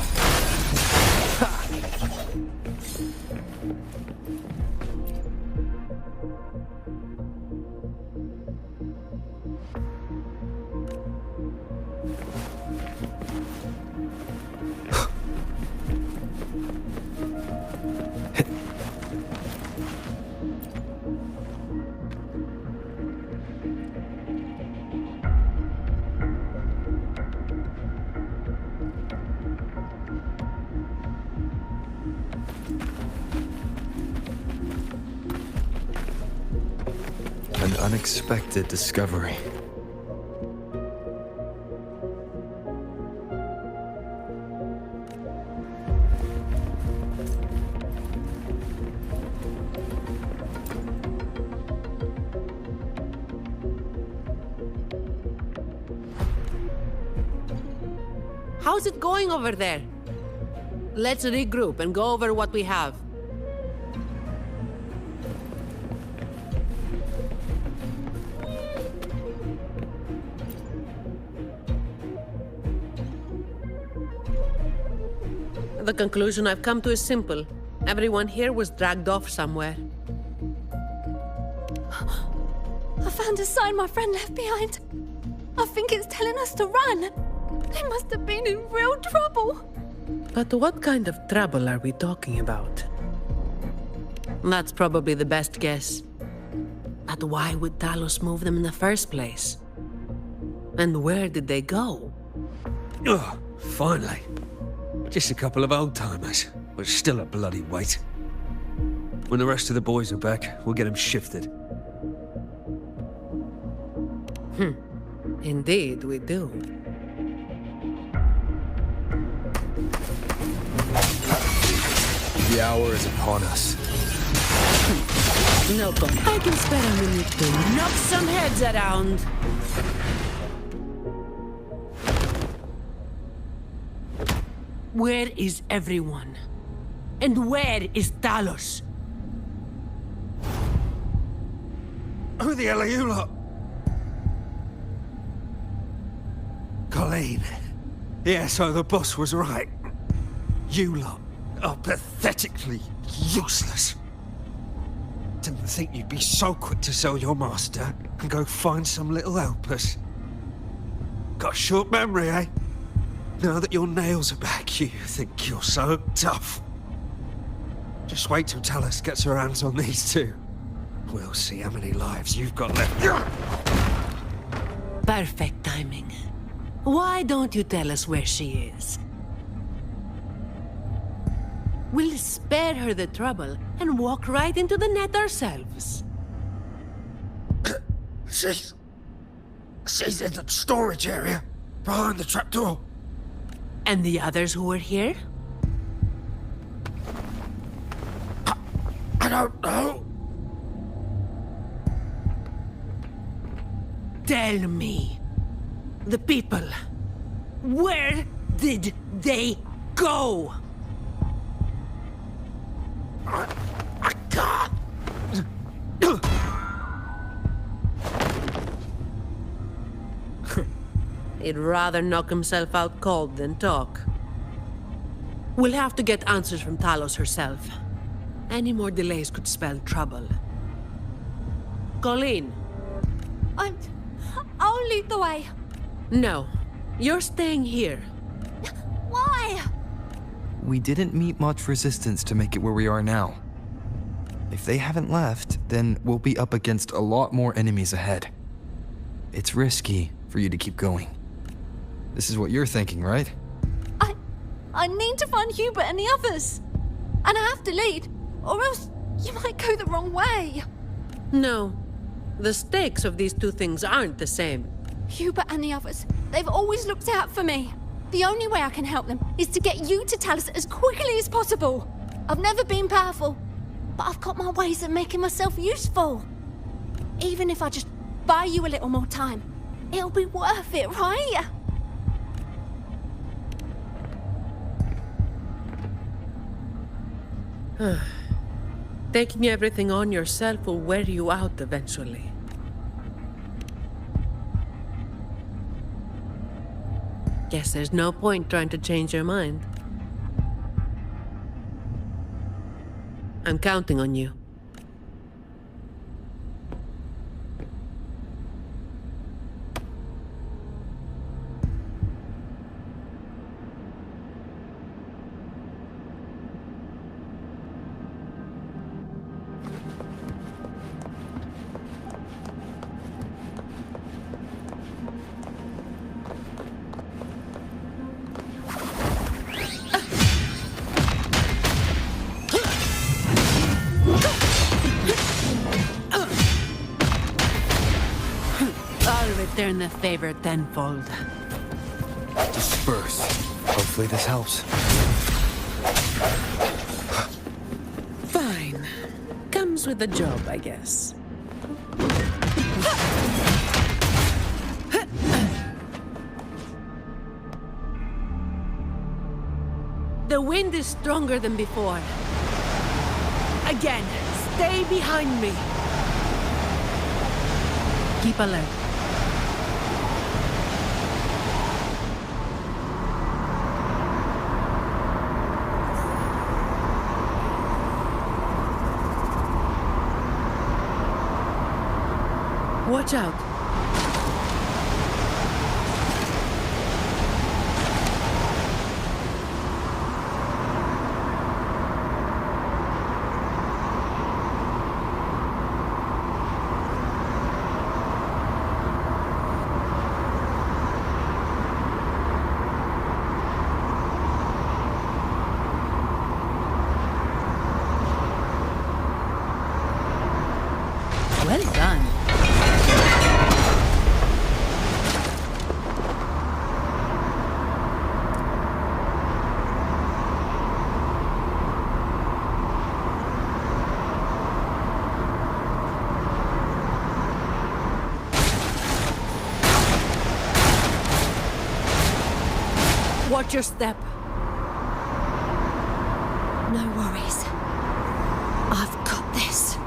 An unexpected discovery. How's it going over there? Let's regroup and go over what we have. The conclusion I've come to is simple. Everyone here was dragged off somewhere. I found a sign my friend left behind. I think it's telling us to run. They must have been in real trouble. But what kind of trouble are we talking about? That's probably the best guess. But why would Talos move them in the first place? And where did they go? Ugh, finally. Just a couple of old-timers, but still a bloody weight. When the rest of the boys are back, we'll get them shifted. Indeed, we do. The hour is upon us. No problem. I can spare a minute to knock some heads around. Where is everyone? And where is Talos? Who the hell are you lot? Colleen. Yeah, so the boss was right. You lot are pathetically useless. Didn't think you'd be so quick to sell your master and go find some little helpers. Got a short memory, eh? Now that your nails are back, you think you're so tough. Just wait till Talos gets her hands on these two. We'll see how many lives you've got left. Perfect timing. Why don't you tell us where she is? We'll spare her the trouble and walk right into the net ourselves. She's in the storage area, behind the trapdoor. And the others who were here? I don't know. Tell me. The people. Where did they go? He'd rather knock himself out cold than talk. We'll have to get answers from Talos herself. Any more delays could spell trouble. Colleen. I'll lead the way. No. You're staying here. Why? We didn't meet much resistance to make it where we are now. If they haven't left, then we'll be up against a lot more enemies ahead. It's risky for you to keep going. This is what you're thinking, right? I need to find Hubert and the others. And I have to lead, or else you might go the wrong way. No. The stakes of these two things aren't the same. Hubert and the others, they've always looked out for me. The only way I can help them is to get you to Talos as quickly as possible. I've never been powerful, but I've got my ways of making myself useful. Even if I just buy you a little more time, it'll be worth it, right? Taking everything on yourself will wear you out eventually. Guess there's no point trying to change your mind. I'm counting on you. Return the favor tenfold. Disperse. Hopefully this helps. Fine. Comes with the job, I guess. The wind is stronger than before. Again, stay behind me. Keep alert. Watch out. Well done. Watch your step. No worries. I've got this.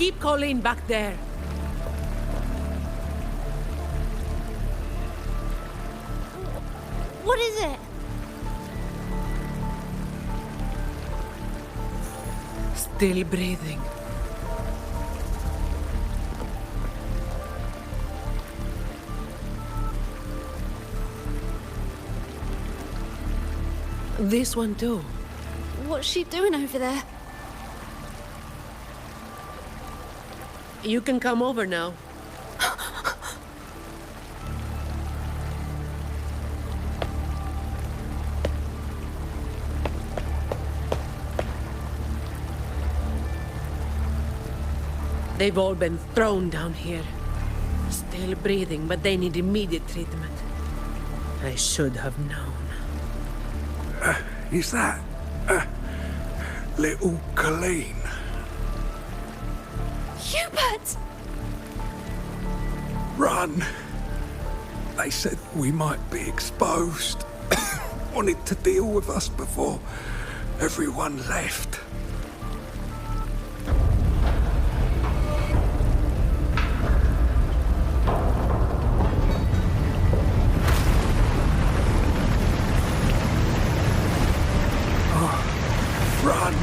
Keep Colleen back there. What is it? Still breathing. This one too. What's she doing over there? You can come over now. They've all been thrown down here. Still breathing, but they need immediate treatment. I should have known. Is that... little Colleen? Hubert! Run! They said we might be exposed. Wanted to deal with us before everyone left. Run!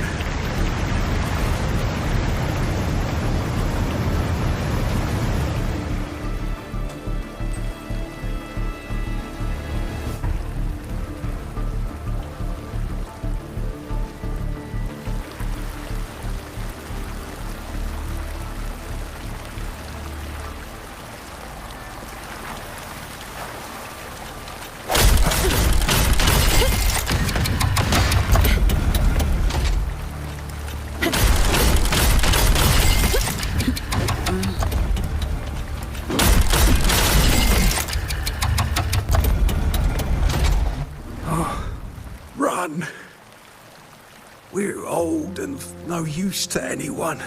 Run! We're old and no use to anyone.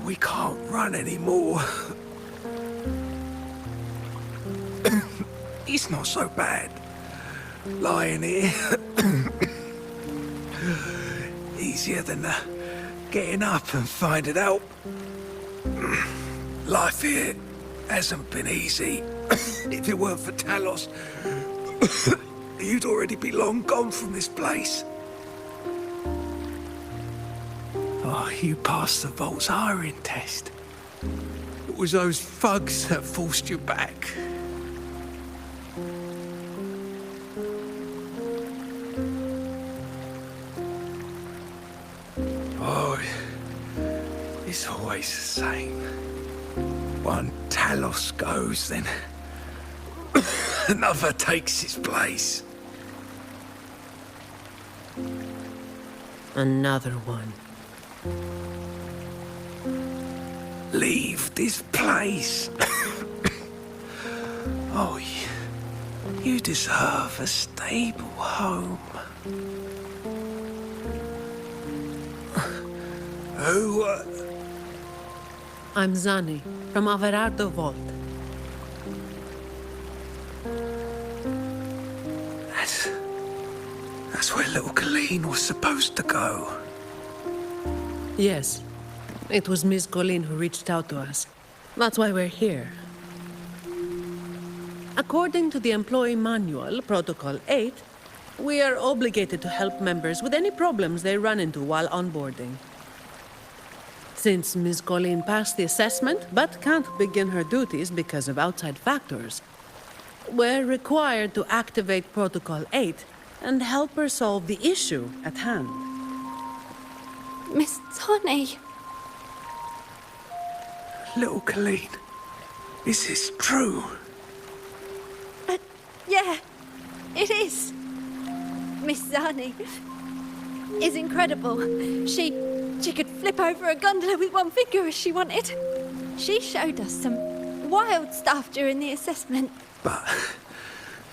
We can't run anymore. It's not so bad. Lying here. Easier than getting up and finding out. Life here hasn't been easy. If it weren't for Talos, you'd already be long gone from this place. Oh, you passed the Vault's hiring test. It was those thugs that forced you back. Oh, it's always the same. One Talos goes, then another takes its place. Another one. Leave this place. Oh, you deserve a stable home. Who, I'm Zani, from Averardo Vault. That's where little Colleen was supposed to go. Yes. It was Miss Colleen who reached out to us. That's why we're here. According to the employee manual, Protocol 8, we are obligated to help members with any problems they run into while onboarding. Since Miss Colleen passed the assessment but can't begin her duties because of outside factors, we're required to activate Protocol 8 and help her solve the issue at hand. Miss Zani. Little Colleen, is this true? Yeah, it is. Miss Zani is incredible. She could flip over a gondola with one finger if she wanted. She showed us some wild stuff during the assessment. But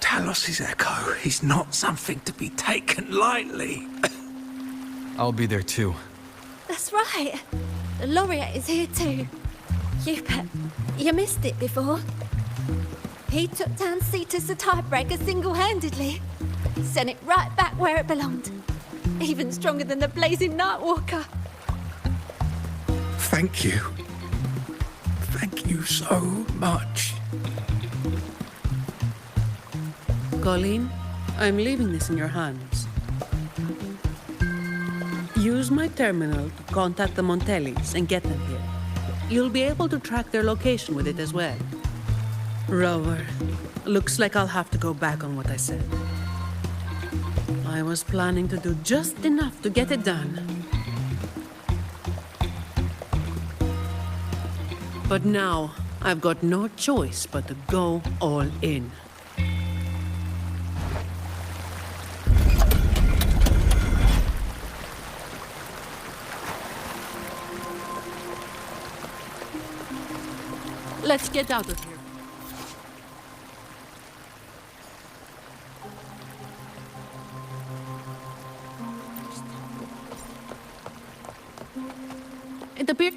Talos's echo is not something to be taken lightly. I'll be there too. That's right. The laureate is here too. Hubert, you missed it before. He took down Cetus the tiebreaker single-handedly. Sent it right back where it belonged. Even stronger than the blazing Nightwalker. Thank you. Thank you so much. Colleen, I'm leaving this in your hands. Use my terminal to contact the Montellis and get them here. You'll be able to track their location with it as well. Rover, looks like I'll have to go back on what I said. I was planning to do just enough to get it done. But now, I've got no choice but to go all in. Let's get out of here. It appears...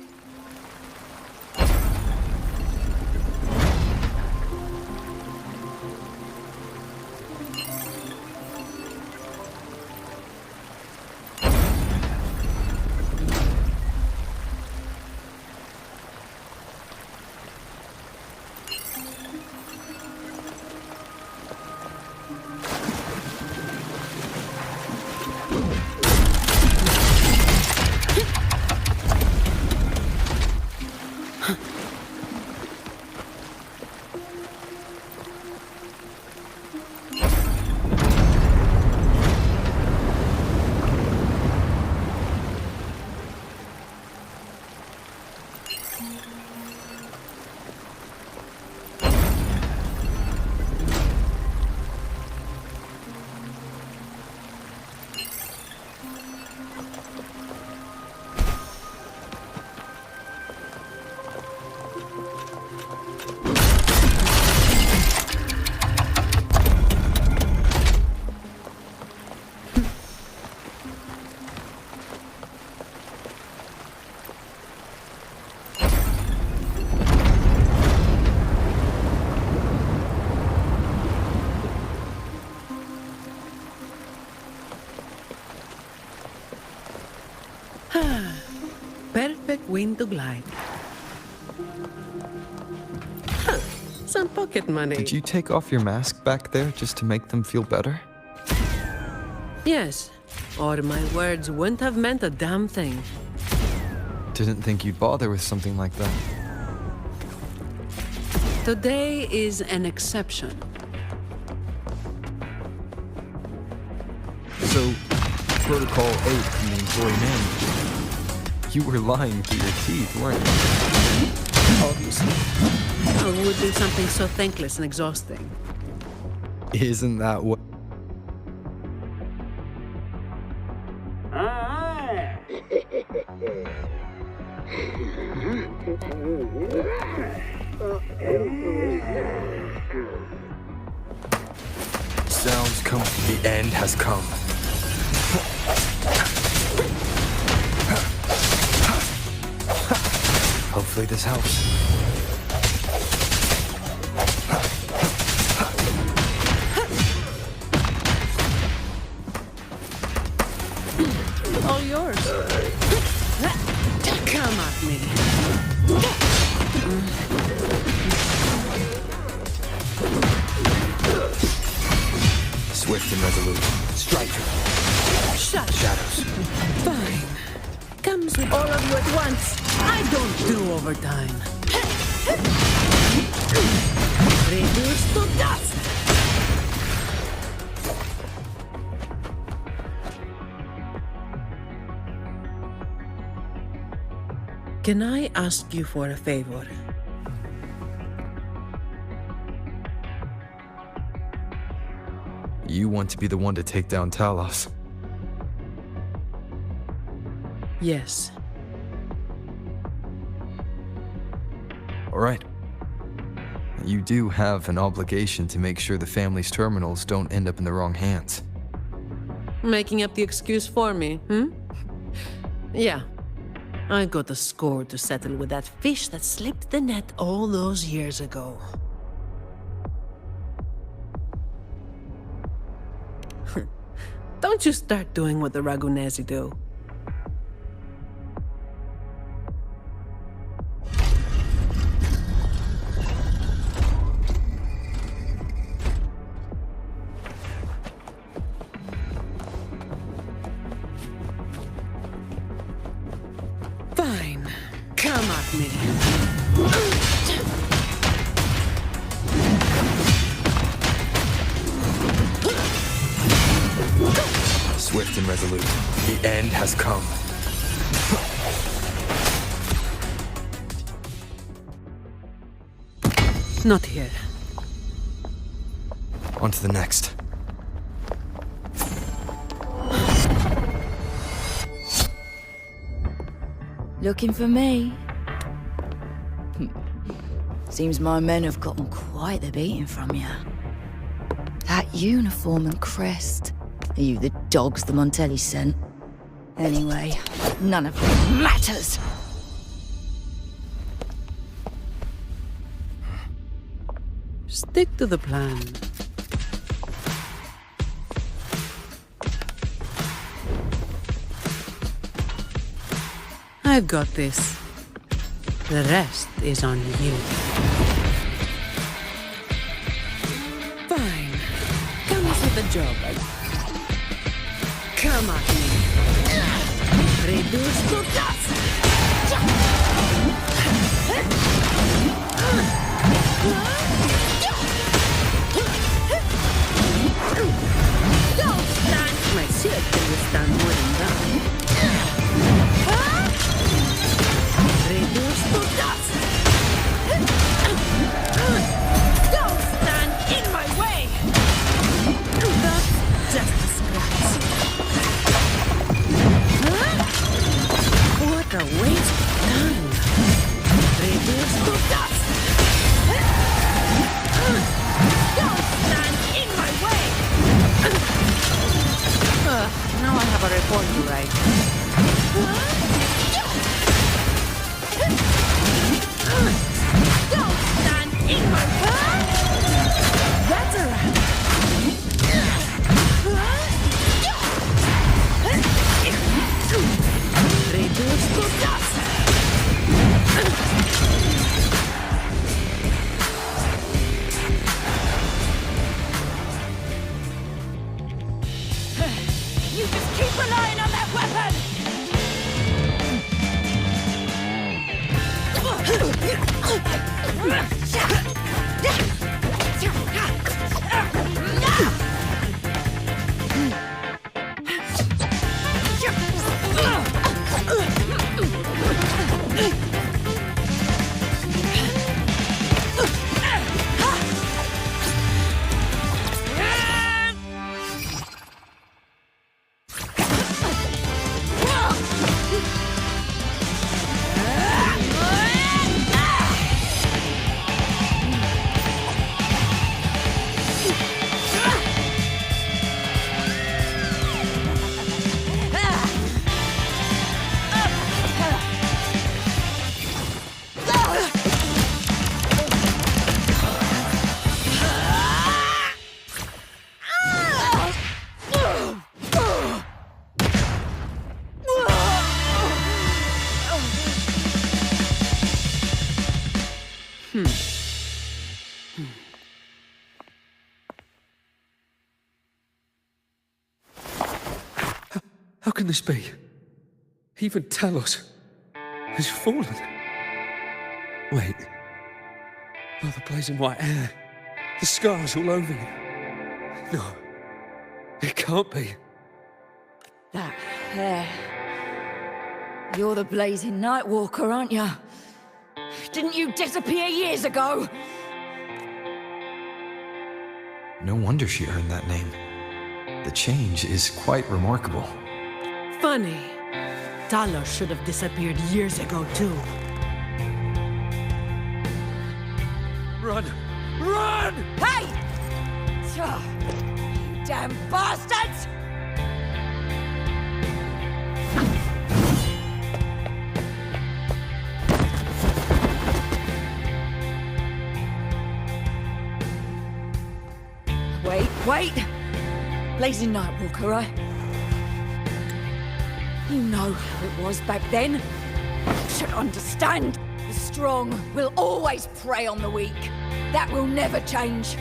Perfect wind to glide. Huh, some pocket money. Did you take off your mask back there just to make them feel better? Yes, or my words wouldn't have meant a damn thing. Didn't think you'd bother with something like that. Today is an exception. So, Protocol 8 from the employee manual. You were lying through your teeth, weren't you? Obviously. Who would do something so thankless and exhausting? Isn't that what... Sounds come. The end has come. Hopefully this helps. All yours. Come at me. Swift and resolute. Strike. Shadows. Fine. Comes with all of you at once. I don't do overtime. Reduced to dust. Can I ask you for a favor? You want to be the one to take down Talos. Yes. All right. You do have an obligation to make sure the family's terminals don't end up in the wrong hands. Making up the excuse for me, Yeah. I got a score to settle with that fish that slipped the net all those years ago. Don't you start doing what the Ragunesi do. me. Swift and resolute. The end has come. Not here. On to the next. Looking for me? Seems my men have gotten quite the beating from you. That uniform and crest. Are you the dogs the Montelli sent? Anyway, none of it matters! Stick to the plan. I've got this. The rest is on you. Fine. Come for the job. Come at me. Reduce to dust! My shield can withstand more than that. Reduce to dust! Don't stand in my way! That's just a scratch. What a waste of time! Reduce to dust! Don't stand in my way! Now I have a report to write. Don't stand in my way! That's a wrap! Reduce to dust! You just keep relying on that weapon! How can this be? Even Talos has fallen. Wait. Oh, the blazing white hair. The scars all over you. No. It can't be. That hair. You're the blazing Nightwalker, aren't you? Didn't you disappear years ago? No wonder she earned that name. The change is quite remarkable. Funny. Talos should have disappeared years ago, too. Run! Run! Hey! You damn bastards! Wait! Blazing Nightwalker, right? You know how it was back then. You should understand. The strong will always prey on the weak. That will never change.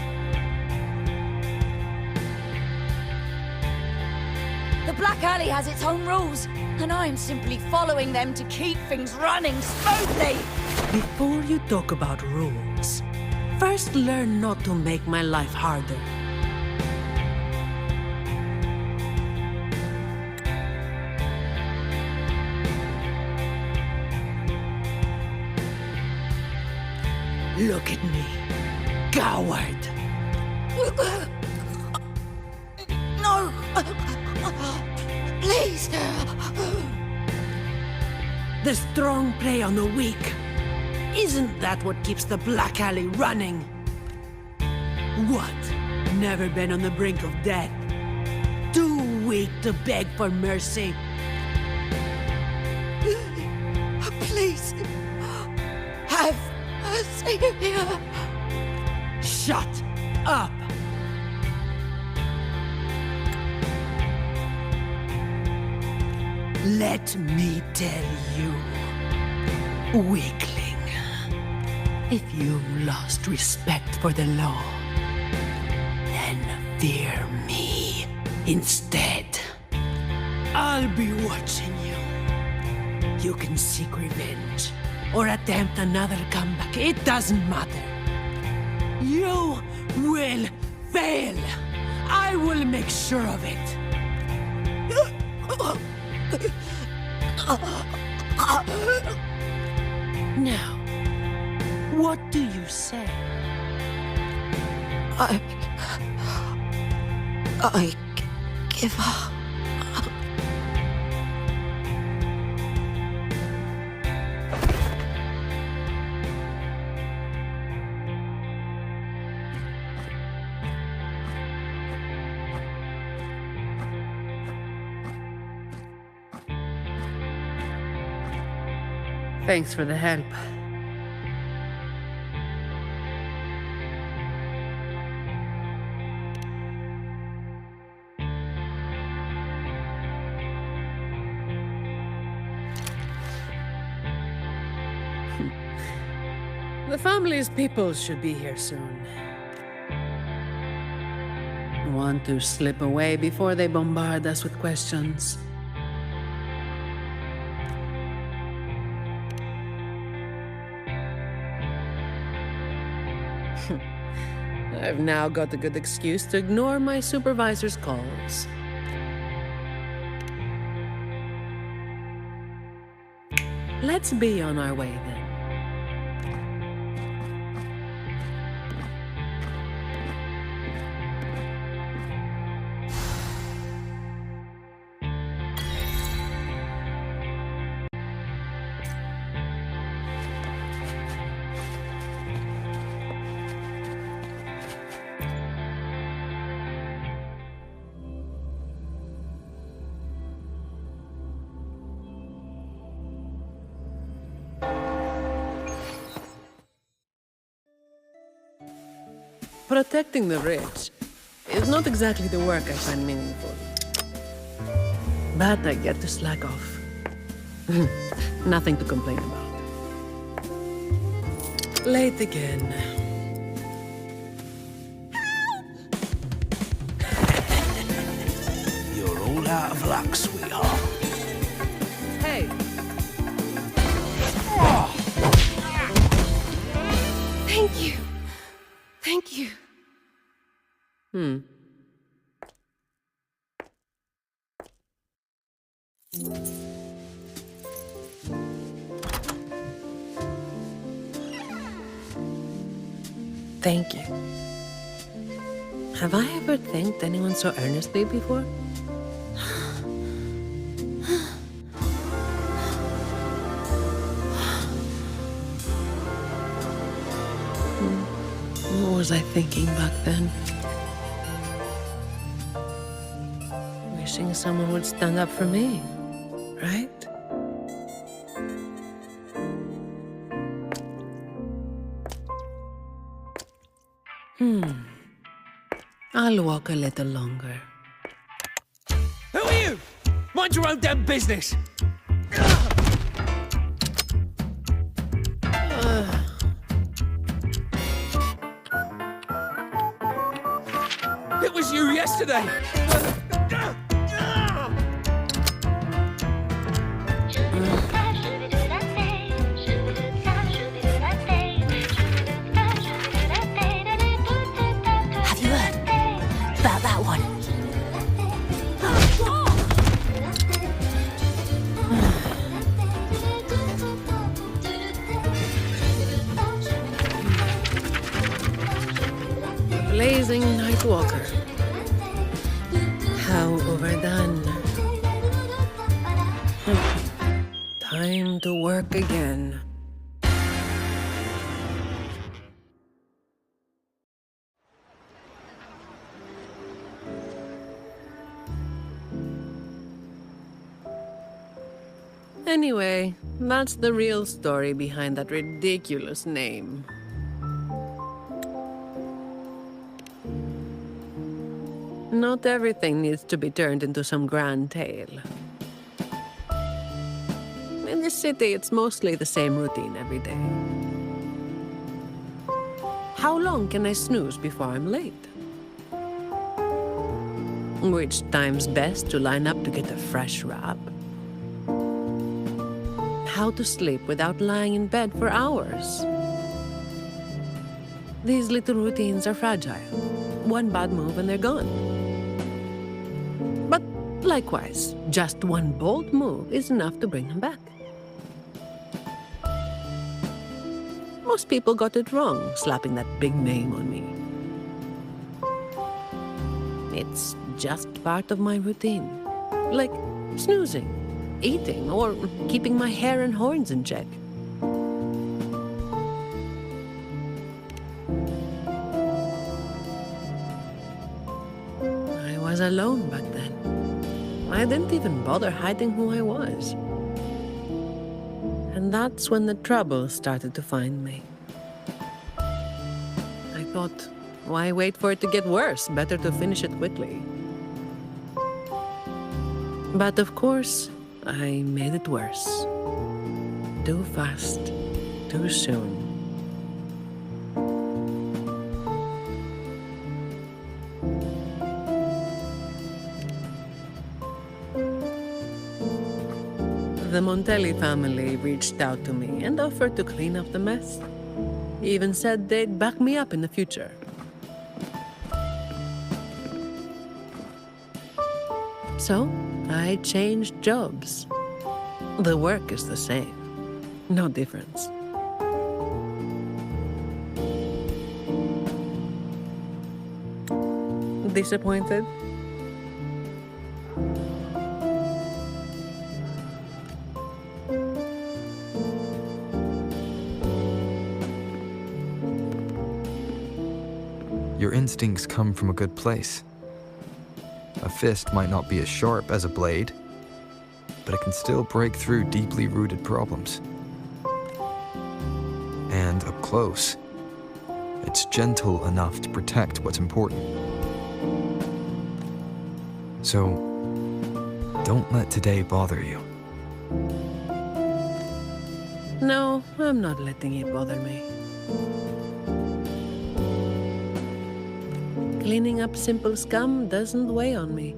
The Black Alley has its own rules, and I am simply following them to keep things running smoothly. Before you talk about rules, first learn not to make my life harder. Look at me, coward. No! Please! The strong prey on the weak. Isn't that what keeps the Black Alley running? What? Never been on the brink of death? Too weak to beg for mercy? Please! Have a savior! Shut up! Let me tell you, weakling, if you've lost respect for the law, then fear me instead. I'll be watching you. You can seek revenge or attempt another comeback. It doesn't matter. You will fail. I will make sure of it. Now, what do you say? I give up. Thanks for the help. The family's people should be here soon. Want to slip away before they bombard us with questions. I've now got a good excuse to ignore my supervisor's calls. Let's be on our way then. Protecting the rich is not exactly the work I find meaningful. But I get to slack off. Nothing to complain about. Late again. You're all out of luck, sweetheart. Hey! Thank you. Thank you. Thank you. Have I ever thanked anyone so earnestly before? What was I thinking back then? Wishing someone would stand up for me, right? I'll walk a little longer. Who are you? Mind your own damn business. It was you yesterday. Nightwalker. How overdone. Time to work again. Anyway, that's the real story behind that ridiculous name. Not everything needs to be turned into some grand tale. In this city, it's mostly the same routine every day. How long can I snooze before I'm late? Which time's best to line up to get a fresh wrap? How to sleep without lying in bed for hours? These little routines are fragile. One bad move and they're gone. But likewise, just one bold move is enough to bring them back. Most people got it wrong, slapping that big name on me. It's just part of my routine. Like snoozing, eating, or keeping my hair and horns in check. I was alone back then. I didn't even bother hiding who I was. And that's when the trouble started to find me. I thought, why wait for it to get worse? Better to finish it quickly. But of course, I made it worse. Too fast, too soon. The Montelli family reached out to me and offered to clean up the mess. Even said they'd back me up in the future. So, I changed jobs. The work is the same. No difference. Disappointed? Your instincts come from a good place. A fist might not be as sharp as a blade, but it can still break through deeply rooted problems. And up close, it's gentle enough to protect what's important. So, don't let today bother you. No, I'm not letting it bother me. Cleaning up simple scum doesn't weigh on me.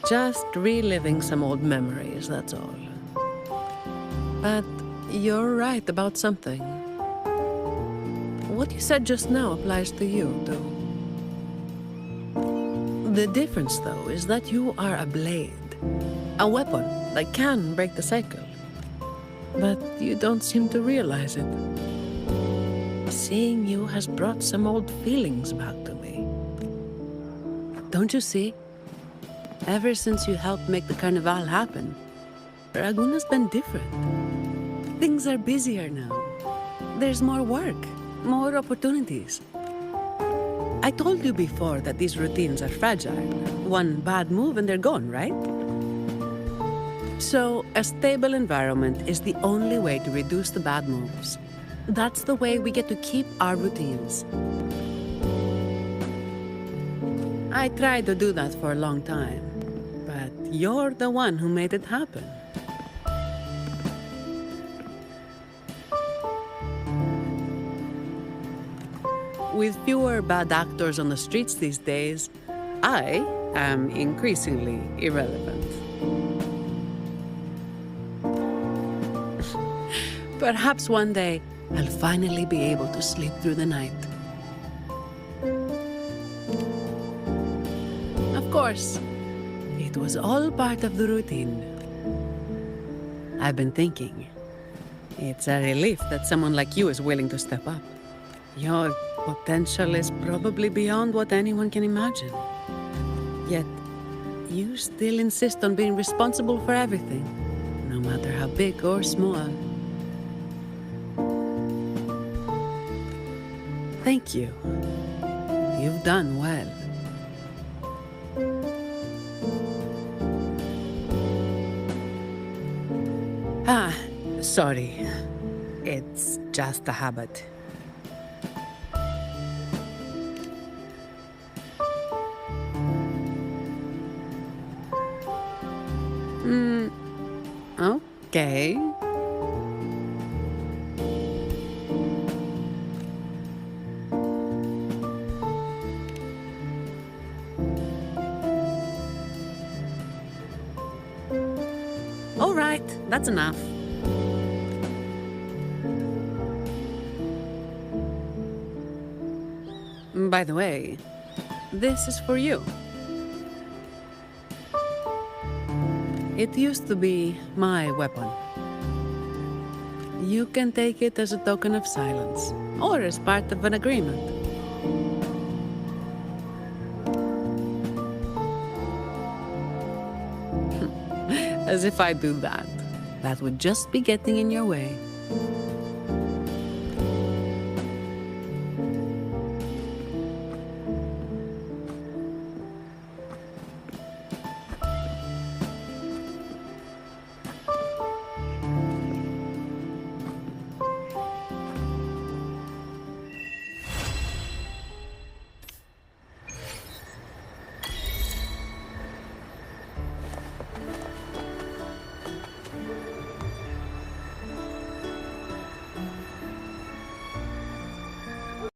Just reliving some old memories, that's all. But you're right about something. What you said just now applies to you, too. The difference, though, is that you are a blade. A weapon that can break the cycle. But you don't seem to realize it. Seeing you has brought some old feelings back to me. Don't you see? Ever since you helped make the Carnival happen, Raguna's been different. Things are busier now. There's more work, more opportunities. I told you before that these routines are fragile. One bad move and they're gone, right? So, a stable environment is the only way to reduce the bad moves. That's the way we get to keep our routines. I tried to do that for a long time, but you're the one who made it happen. With fewer bad actors on the streets these days, I am increasingly irrelevant. Perhaps one day, I'll finally be able to sleep through the night. Of course, it was all part of the routine. I've been thinking, It's a relief that someone like you is willing to step up. Your potential is probably beyond what anyone can imagine. Yet, you still insist on being responsible for everything, no matter how big or small. Thank you. You've done well. Sorry. It's just a habit. Okay. All right, that's enough. By the way, this is for you. It used to be my weapon. You can take it as a token of silence, or as part of an agreement. As if I do that. That would just be getting in your way.